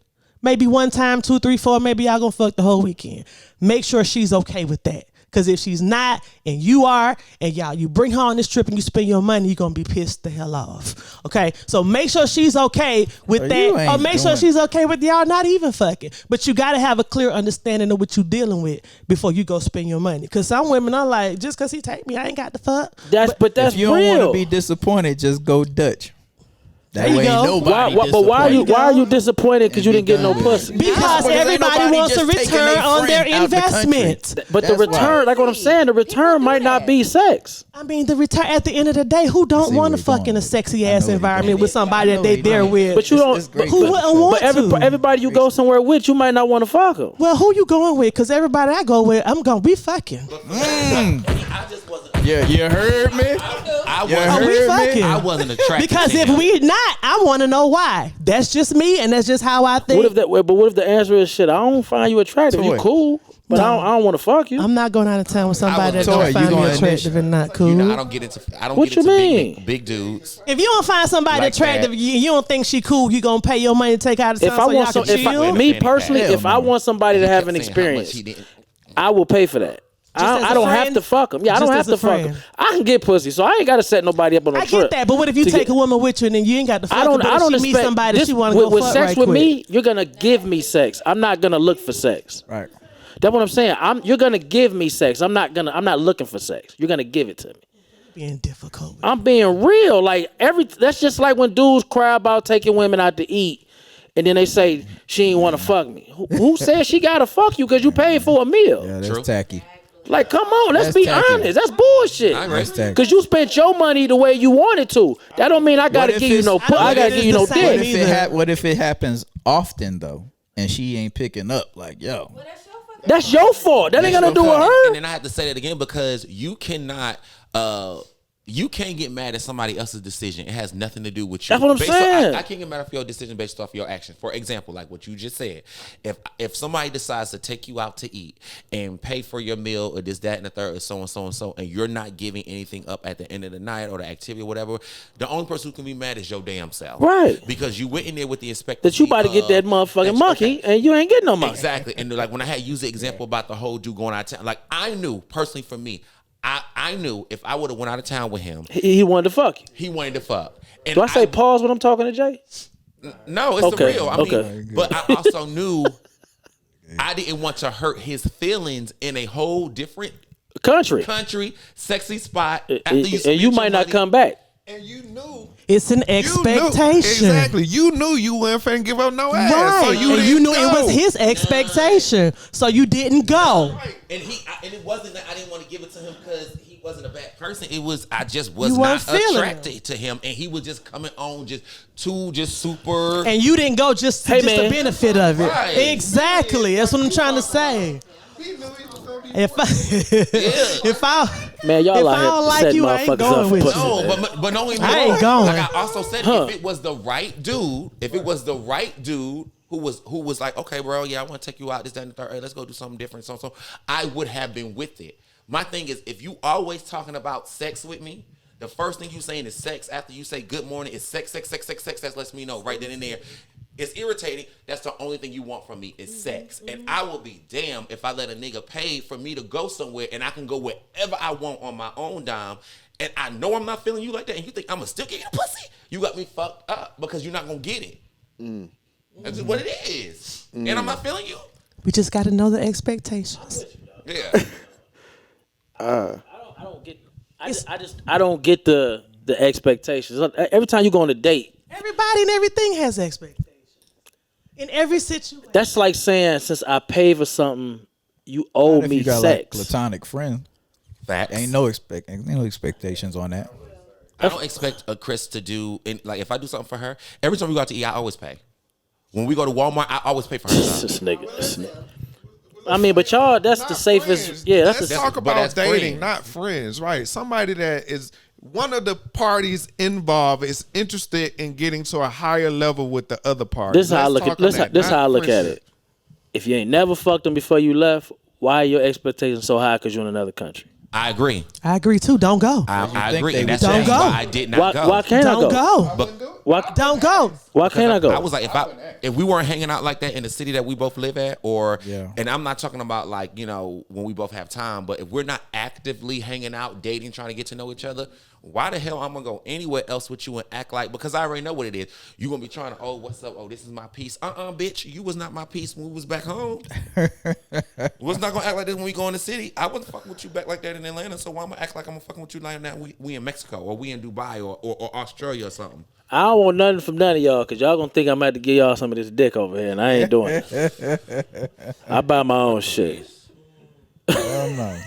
maybe one time, 2, 3, 4, maybe y'all gonna fuck the whole weekend. Make sure she's okay with that. Because if she's not, and you are, and you bring her on this trip and you spend your money, you're going to be pissed the hell off. Okay? So make sure she's okay with that. Or make sure she's okay with y'all not even fucking. But you got to have a clear understanding of what you're dealing with before you go spend your money. Because some women are like, just because he take me, I ain't got the fuck. That's If you don't real. want to be disappointed, just go Dutch. That There you way go. nobody Why are you disappointed because you didn't get no pussy? Because everybody wants a return on their investment. But the That's return, why. like what I'm saying, the return might not be sex. I mean, the return at the end of the day, who don't see want to where you're fuck in going a with sexy it. I know ass where you're environment going with somebody that they there with? But you don't. It's great Who wouldn't want to? But everybody you go somewhere with, you might not want to fuck them. Well, who you going with? Because everybody I go with, I'm going to be fucking. I just wasn't. Yeah, you heard me? We fucking. I wasn't attracted Because to if him. we not, I want to know why. That's just me, and that's just how I think. What if the answer is shit? I don't find you attractive. You Toy. cool, but I don't want to fuck you. I'm not going out of town with somebody that Toy, don't you find me going attractive and not cool. You know, I don't get into. What you mean? Big dudes. If you don't find somebody Like attractive, that. you don't think she cool, you gonna pay your money to take her out of town If I so y'all want can chill? Wait a me minute, personally, hell if I no. want somebody to have an Kept saying how much experience, he didn't. I will pay for that. as I a don't friend? have to fuck them. Yeah, I Just don't have as a to fuck them. friend. I can get pussy, so I ain't got to set nobody up on a I trip. get that, but what if you to take get- a woman with you and then you ain't got to fuck I her, don't. but I don't if she meet expect somebody this, she want to with go fuck sex right with quick. me. You're gonna give me sex. I'm not gonna look for sex. Right. That's what I'm saying. You're gonna give me sex. I'm not looking for sex. You're gonna give it to me. Being difficult. I'm being real. Like that's just like when dudes cry about taking women out to eat, and then they say she ain't want to fuck me. Who said she gotta fuck you because you paid for a meal? Yeah, that's True. tacky. Like, come on, let's That's be tacky. honest. That's bullshit. I agree. That's tacky. Cause you spent your money the way you wanted to. That don't mean I gotta if give you it's- no. I don't I gotta think give you it's no the same dick. either. What if it happens often though, and she ain't picking up? Like, yo, That's your fault. That ain't got to do with her. And then I have to say that again because you cannot. You can't get mad at somebody else's decision. It has nothing to do with you. That's what I'm saying. I can't get mad at your decision based off your action. For example, like what you just said, if somebody decides to take you out to eat and pay for your meal or this, that, and the third, or so and so and so, and you're not giving anything up at the end of the night or the activity or whatever, the only person who can be mad is your damn self, Right. Because you went in there with the expectation That you about to get that motherfucking monkey, and you ain't getting no monkey. Exactly. And like when I had used the example about the whole dude going out of town, like I knew personally for me, I knew if I would have went out of town with him, He wanted to fuck you. he wanted to fuck. And Do I say pause when I'm talking to Jay? no, it's Okay, the real. I okay. mean, but I also knew I didn't want to hurt his feelings in a whole different country, sexy spot. After And spend you your might not money. come back. And you knew. It's an expectation. Exactly. You knew you weren't finna give up no ass. Right. So and didn't you knew go. it was his expectation. So you didn't go. And and it wasn't that I didn't want to give it to him because he wasn't a bad person. It was I just was You not weren't feeling attracted to him, and he was just coming on just super. And you didn't go just Hey, the man. benefit of it. Right. Exactly. That's what I'm trying to say. He knew he was gonna be. If I Man, y'all If I out here don't like setting you, I ain't motherfuckers going up for with pussy. you. No, but don't even. I ain't going. Like I also said, if it was the right dude, who was like, okay, bro, yeah, I want to take you out this, that, and the third. Hey, let's go do something different. So I would have been with it. My thing is, if you always talking about sex with me, the first thing you saying is sex. After you say good morning, it's sex. That lets me know right then and there. It's irritating. That's the only thing you want from me is sex. And I will be damned if I let a nigga pay for me to go somewhere and I can go wherever I want on my own dime. And I know I'm not feeling you like that. And you think I'm going to still get you the pussy? You got me fucked up because you're not going to get it. That's just what it is. And I'm not feeling you. we just got to know the expectations. Yeah. I don't get the expectations. Every time you go on a date, Everybody and everything has expectations. In every situation. that's like saying since I paid for something, you owe if me you got sex. like platonic friend, Facts. ain't no expectations on that. I don't expect a Chris to do, like if I do something for her, every time we go out to eat, I always pay. When we go to Walmart, I always pay for her stuff. This nigga. I mean, but y'all, that's the Not safest. friends. Yeah, that's Let's the. talk but about that's dating, friends. not friends, right? Somebody that is one of the parties involved is interested in getting to a higher level with the other party. This is how I look at. This how I look at it. If you ain't never fucked them before you left, why are your expectations so high? Because you're in another country. I agree. I agree too. Don't go. I think agree. they And that's would the Don't reason go. why I did not go. Why can't Don't I go? go. But Why? Don't go. Why can't I go? I was like, if we weren't hanging out like that in the city that we both live at, and I'm not talking about like, when we both have time, but if we're not actively hanging out, dating, trying to get to know each other, why the hell I'm gonna go anywhere else with you and act like, because I already know what it is. You gonna be trying to, oh, what's up? Oh, this is my piece. Bitch, you was not my piece when we was back home. Was not gonna act like this when we go in the city. I wasn't fucking with you back like that in Atlanta, so why am I act like I'm fucking with you like now we in Mexico or we in Dubai or Australia or something. I don't want nothing from none of y'all because y'all gonna think I'm about to give y'all some of this dick over here, and I ain't doing it. I buy my own shit. Oh no.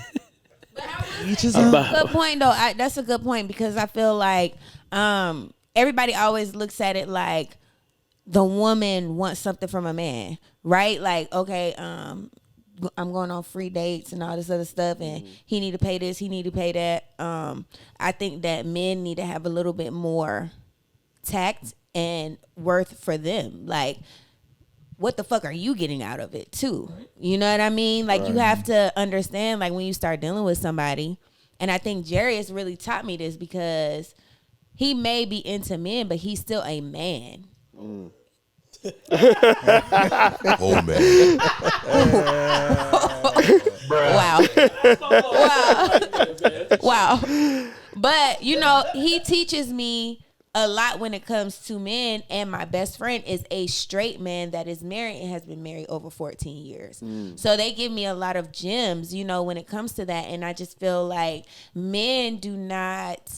Each his I own. buy- Good point though. That's a good point because I feel like everybody always looks at it like the woman wants something from a man, right? Like, okay, I'm going on free dates and all this other stuff, and he need to pay this, he need to pay that. I think that men need to have a little bit more tact and worth for them. Like, what the fuck are you getting out of it too? You know what I mean? Like, you have to understand, like, when you start dealing with somebody, and I think Jerry has really taught me this because he may be into men, but he's still a man. Oh man. Wow. Wow. But, you know, he teaches me a lot when it comes to men, and my best friend is a straight man that is married and has been married over 14 years. So they give me a lot of gems, you know, when it comes to that. And I just feel like men do not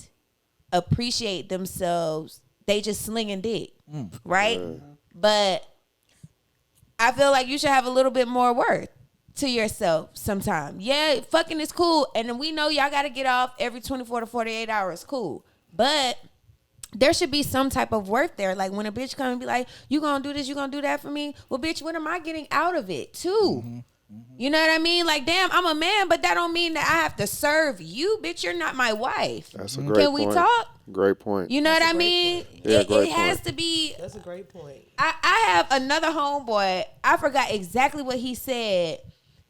appreciate themselves. They just slinging dick, right? But I feel like you should have a little bit more worth to yourself sometime. Yeah, fucking is cool. And then we know y'all got to get off every 24 to 48 hours. Cool. But there should be some type of worth there. Like when a bitch come and be like, you gonna do this, you gonna do that for me? Well, bitch, what am I getting out of it too? You know what I mean? Like, damn, I'm a man, but that don't mean that I have to serve you. Bitch, you're not my wife. That's a great Can point. we talk? Great point. You know what I mean? Yeah, It has to be. That's a great point. I have another homeboy. I forgot exactly what he said,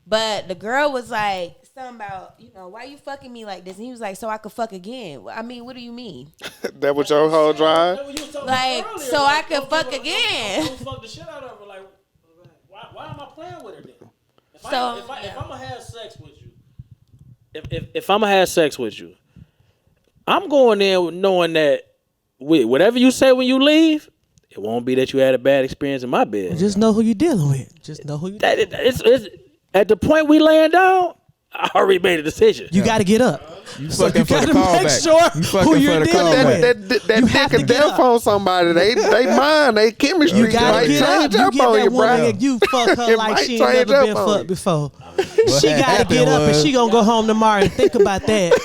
but the girl was like, something about, you know, why you fucking me like this? And he was like, so I could fuck again. I mean, what do you mean? That was your whole drive? Like, so I could fuck again. Don't fuck the shit out of her. Like, why am I playing with her then? If So I'm gonna have sex with you, If I'm gonna have sex with you, I'm going in knowing that whatever you say when you leave, it won't be that you had a bad experience in my bed. Just know who you're dealing with. Just know who you. It's at the point we laying down, I already made a decision. You got to get up. You So fucking you for the got to make callback. sure You fucking who for you're the dealing callback. with. That You have dick to and get death up. on somebody. They mind, they chemistry You gotta might get up. change You up get on that you, woman bro. and you fuck her It like might she ain't change never up been on fucked you. before. What She gotta happened get up and was- she gonna go home tomorrow and think about that.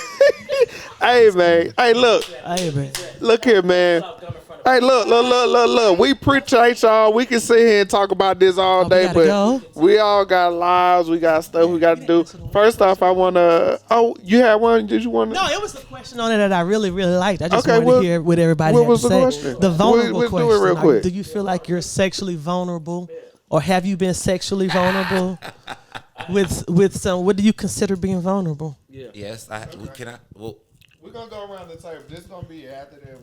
Hey, man. Hey, look. Hey, man. Look here, man. Hey, look. We appreciate y'all. We can sit here and talk about this all we day, gotta but go. we all got lives. We got stuff we got to do. First off, I want to... Oh, you had one? Did you want to... No, it was a question on it that I really, really liked. I just Okay, wanted to hear what everybody what had was to the say. question? The vulnerable Let's do it question. real quick. Do you feel like you're sexually vulnerable, or have you been sexually vulnerable with some? What do you consider being vulnerable? Yes, well, We're going to go around the table. This is going to be after that.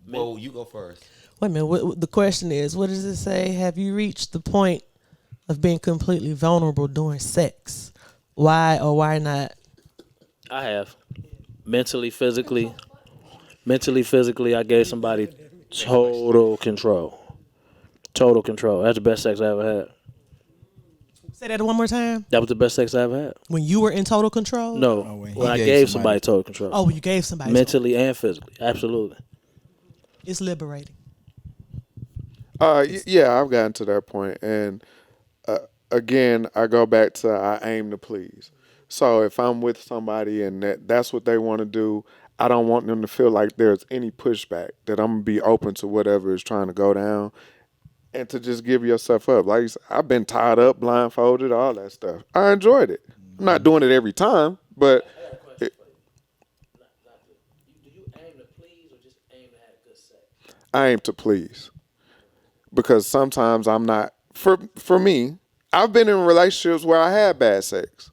well, you go first. Wait a minute. What the question is, what does it say? Have you reached the point of being completely vulnerable during sex? Why or why not? I have. Mentally, physically, I gave somebody total control. Total control. That's the best sex I ever had. Say that one more time. That was the best sex I ever had. When you were in total control? No, when he when I gave gave somebody- somebody total control. Oh, you gave somebody. Mentally and physically. Absolutely. It's liberating. Yeah, I've gotten to that point. And again, I go back to I aim to please. So if I'm with somebody and that's what they want to do, I don't want them to feel like there's any pushback, that I'm going to be open to whatever is trying to go down, and to just give yourself up. Like you said, I've been tied up, blindfolded, all that stuff. I enjoyed it. I'm not doing it every time, but Do you aim to please or just aim to have good sex? I aim to please. Because sometimes I'm not, for me, I've been in relationships where I had bad sex,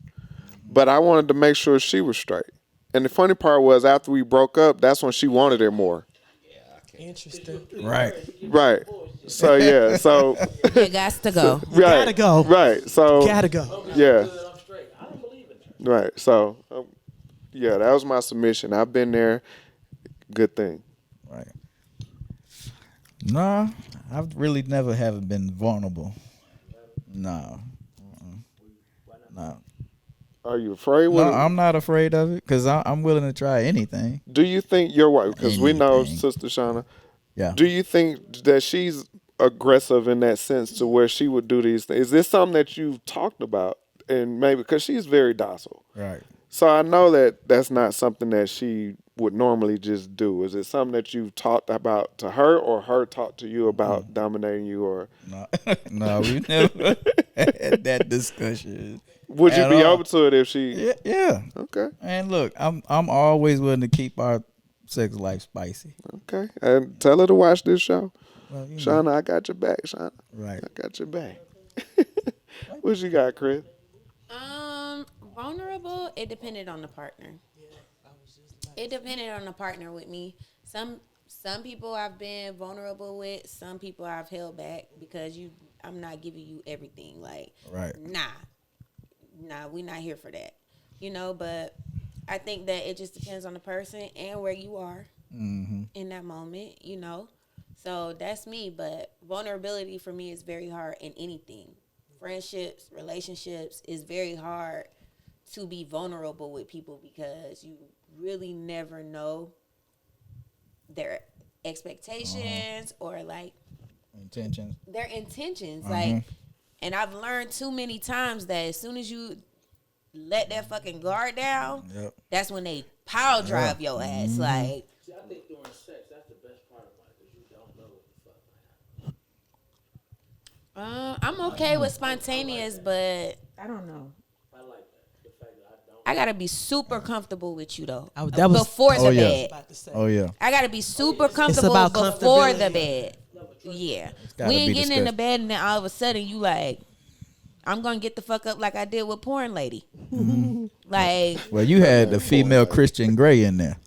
but I wanted to make sure she was straight. And the funny part was, after we broke up, that's when she wanted it more. Interesting. Right. Right. So yeah. So you got to go. right. gotta go. Right. So Gotta go. yeah. Right. So yeah, that was my submission. I've been there. Good thing. Right. Nah, I've really never haven't been vulnerable. No. No. Are you afraid? No, I'm not afraid of it because I'm willing to try anything. Do you think your wife? Because we know Anything. Sister Shauna. Yeah. Do you think that she's aggressive in that sense to where she would do these things? Is this something that you've talked about? And maybe because she's very docile. Right. So I know that that's not something that she would normally just do. Is it something that you've talked about to her, or her talked to you about dominating you? Or No, no, we never had that discussion. would you At be all. open to it if she? Yeah, yeah. Okay. And look, I'm always willing to keep our sex life spicy. Okay. And tell her to watch this show. Well, you know, Shauna, I got your back, Shauna. right. I got your back. What you got, Chris? Vulnerable, it depended on the partner. It depended on the partner with me. Some people I've been vulnerable with, some people I've held back because I'm not giving you everything. Like, Right. nah, we not here for that. you know, but I think that it just depends on the person and where you are in that moment, you know. So that's me, but vulnerability for me is very hard in anything. Friendships, relationships is very hard to be vulnerable with people because you really never know their expectations or like their intentions. Like, and I've learned too many times that as soon as you let that fucking guard down, that's when they power drive your ass. Like, See, I think during sex, that's the best part about it because you don't know what the fuck might happen. I'm okay with spontaneous, but I don't know. I like that. The fact that I don't. I gotta be super comfortable with you though. That was before the bed. Oh yeah. I gotta be super comfortable about before the comfortability. bed. Yeah, gotta we ain't be getting in the discussed. bed and then all of a sudden you like, I'm gonna get the fuck up like I did with porn lady. Like, Well, you had the female Christian Grey in there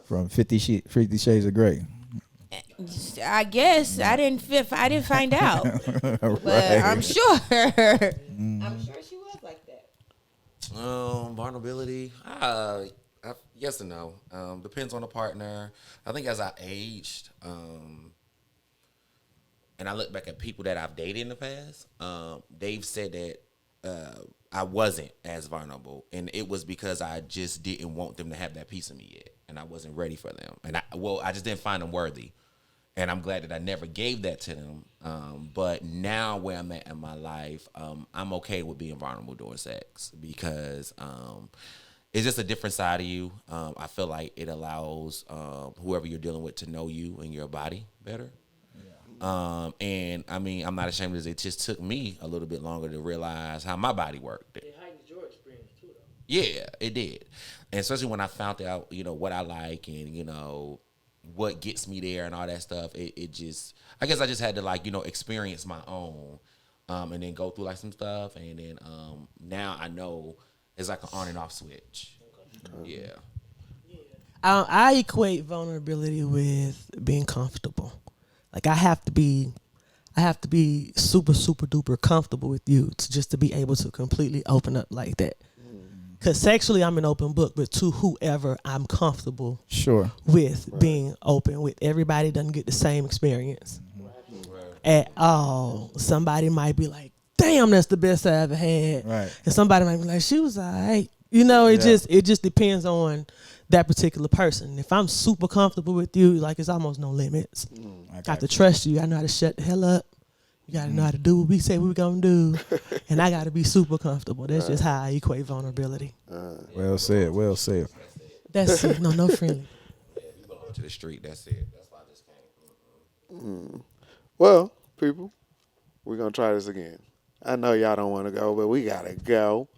from 50 Shades of Grey. I guess I didn't find out, but I'm sure. I'm sure she was like that. Vulnerability. Yes and no. Depends on the partner. I think as I aged, and I look back at people that I've dated in the past, they've said that I wasn't as vulnerable, and it was because I just didn't want them to have that piece of me yet, and I wasn't ready for them, and I just didn't find them worthy, and I'm glad that I never gave that to them. But now where I'm at in my life, I'm okay with being vulnerable during sex because it's just a different side of you. I feel like it allows whoever you're dealing with to know you and your body better. And I mean, I'm not ashamed of it. It just took me a little bit longer to realize how my body worked. It heightened your experience too, though. Yeah, it did. And especially when I found out, you know, what I like and, you know, what gets me there and all that stuff, it just, I guess I just had to, like, you know, experience my own and then go through, like, some stuff. And then now I know it's like an on and off switch. Yeah. I equate vulnerability with being comfortable. Like I have to be super, super duper comfortable with you to be able to completely open up like that. Because sexually, I'm an open book, but to whoever I'm comfortable with being open with. Everybody doesn't get the same experience at all. Somebody might be like, damn, that's the best I ever had. Right. And somebody might be like, she was all right. You know, it just depends on that particular person. If I'm super comfortable with you, like it's almost no limits. I got to trust you. I know how to shut the hell up. You got to know how to do what we say we're going to do. And I got to be super comfortable. That's just how I equate vulnerability. Well said. Well said. That's it. No friendly. Yeah, you belong to the street. That's it. That's why I just came. Well, people, we're going to try this again. I know y'all don't want to go, but we got to go.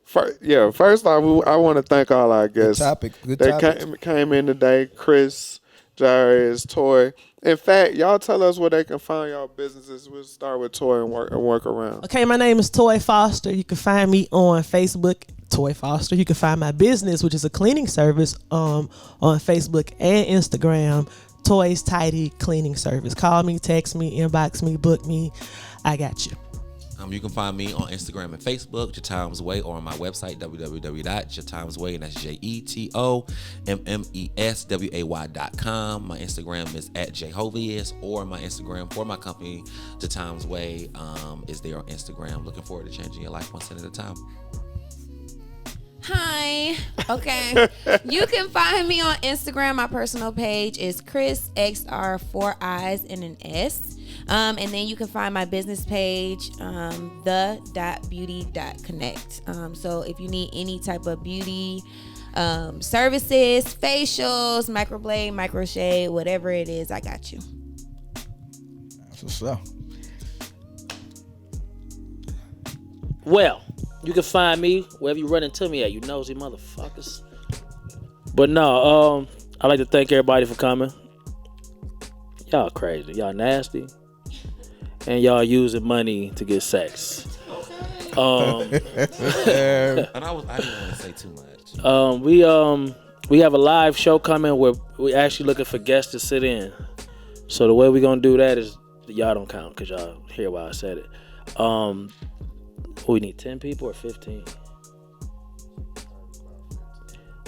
First off, I want to thank all our guests. Good topic. That came in today. Chris, Jairus, Toy. In fact, y'all tell us where they can find y'all businesses. We'll start with Toy and work around. Okay, my name is Toy Foster. You can find me on Facebook, Toy Foster. You can find my business, which is a cleaning service, on Facebook and Instagram, Toys Tidy Cleaning Service. Call me, text me, inbox me, book me. I got you. You can find me on Instagram and Facebook, Jatimesway, or on my website, www.jatimesway, and that's JETOMMESWAY.com. My Instagram is @Jehovius, or my Instagram for my company, Jatimesway, is there on Instagram. Looking forward to changing your life one cent at a time. Hi. Okay. You can find me on Instagram. My personal page is ChrisXR, 4 I's and an S. And then you can find my business page, the.beauty.connect. So if you need any type of beauty services, facials, microblade, microshade, whatever it is, I got you. That's what's up. Well, you can find me wherever you run into me at, you nosy motherfuckers. But no, I'd like to thank everybody for coming. Y'all crazy. Y'all nasty. And y'all using money to get sex. And I didn't want to say too much. We have a live show coming where we actually looking for guests to sit in. So the way we're gonna do that is y'all don't count because y'all hear why I said it. We need 10 people or 15.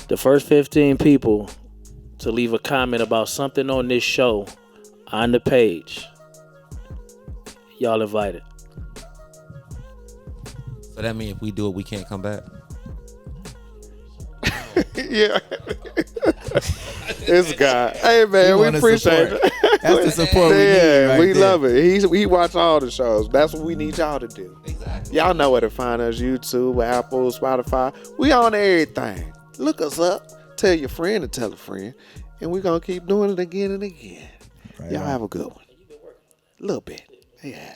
The first 15 people to leave a comment about something on this show on the page, y'all invited. So that means if we do it, we can't come back. Yeah. This guy. Hey man, we appreciate support. it. That's the support we need. Yeah, Right we there. love it. He watch all the shows. That's what we need y'all to do. Exactly. Y'all know where to find us: YouTube, Apple, Spotify. We on everything. Look us up. Tell your friend to tell a friend, and we gonna keep doing it again and again. Right Y'all on. have a good one. A little bit. Yeah.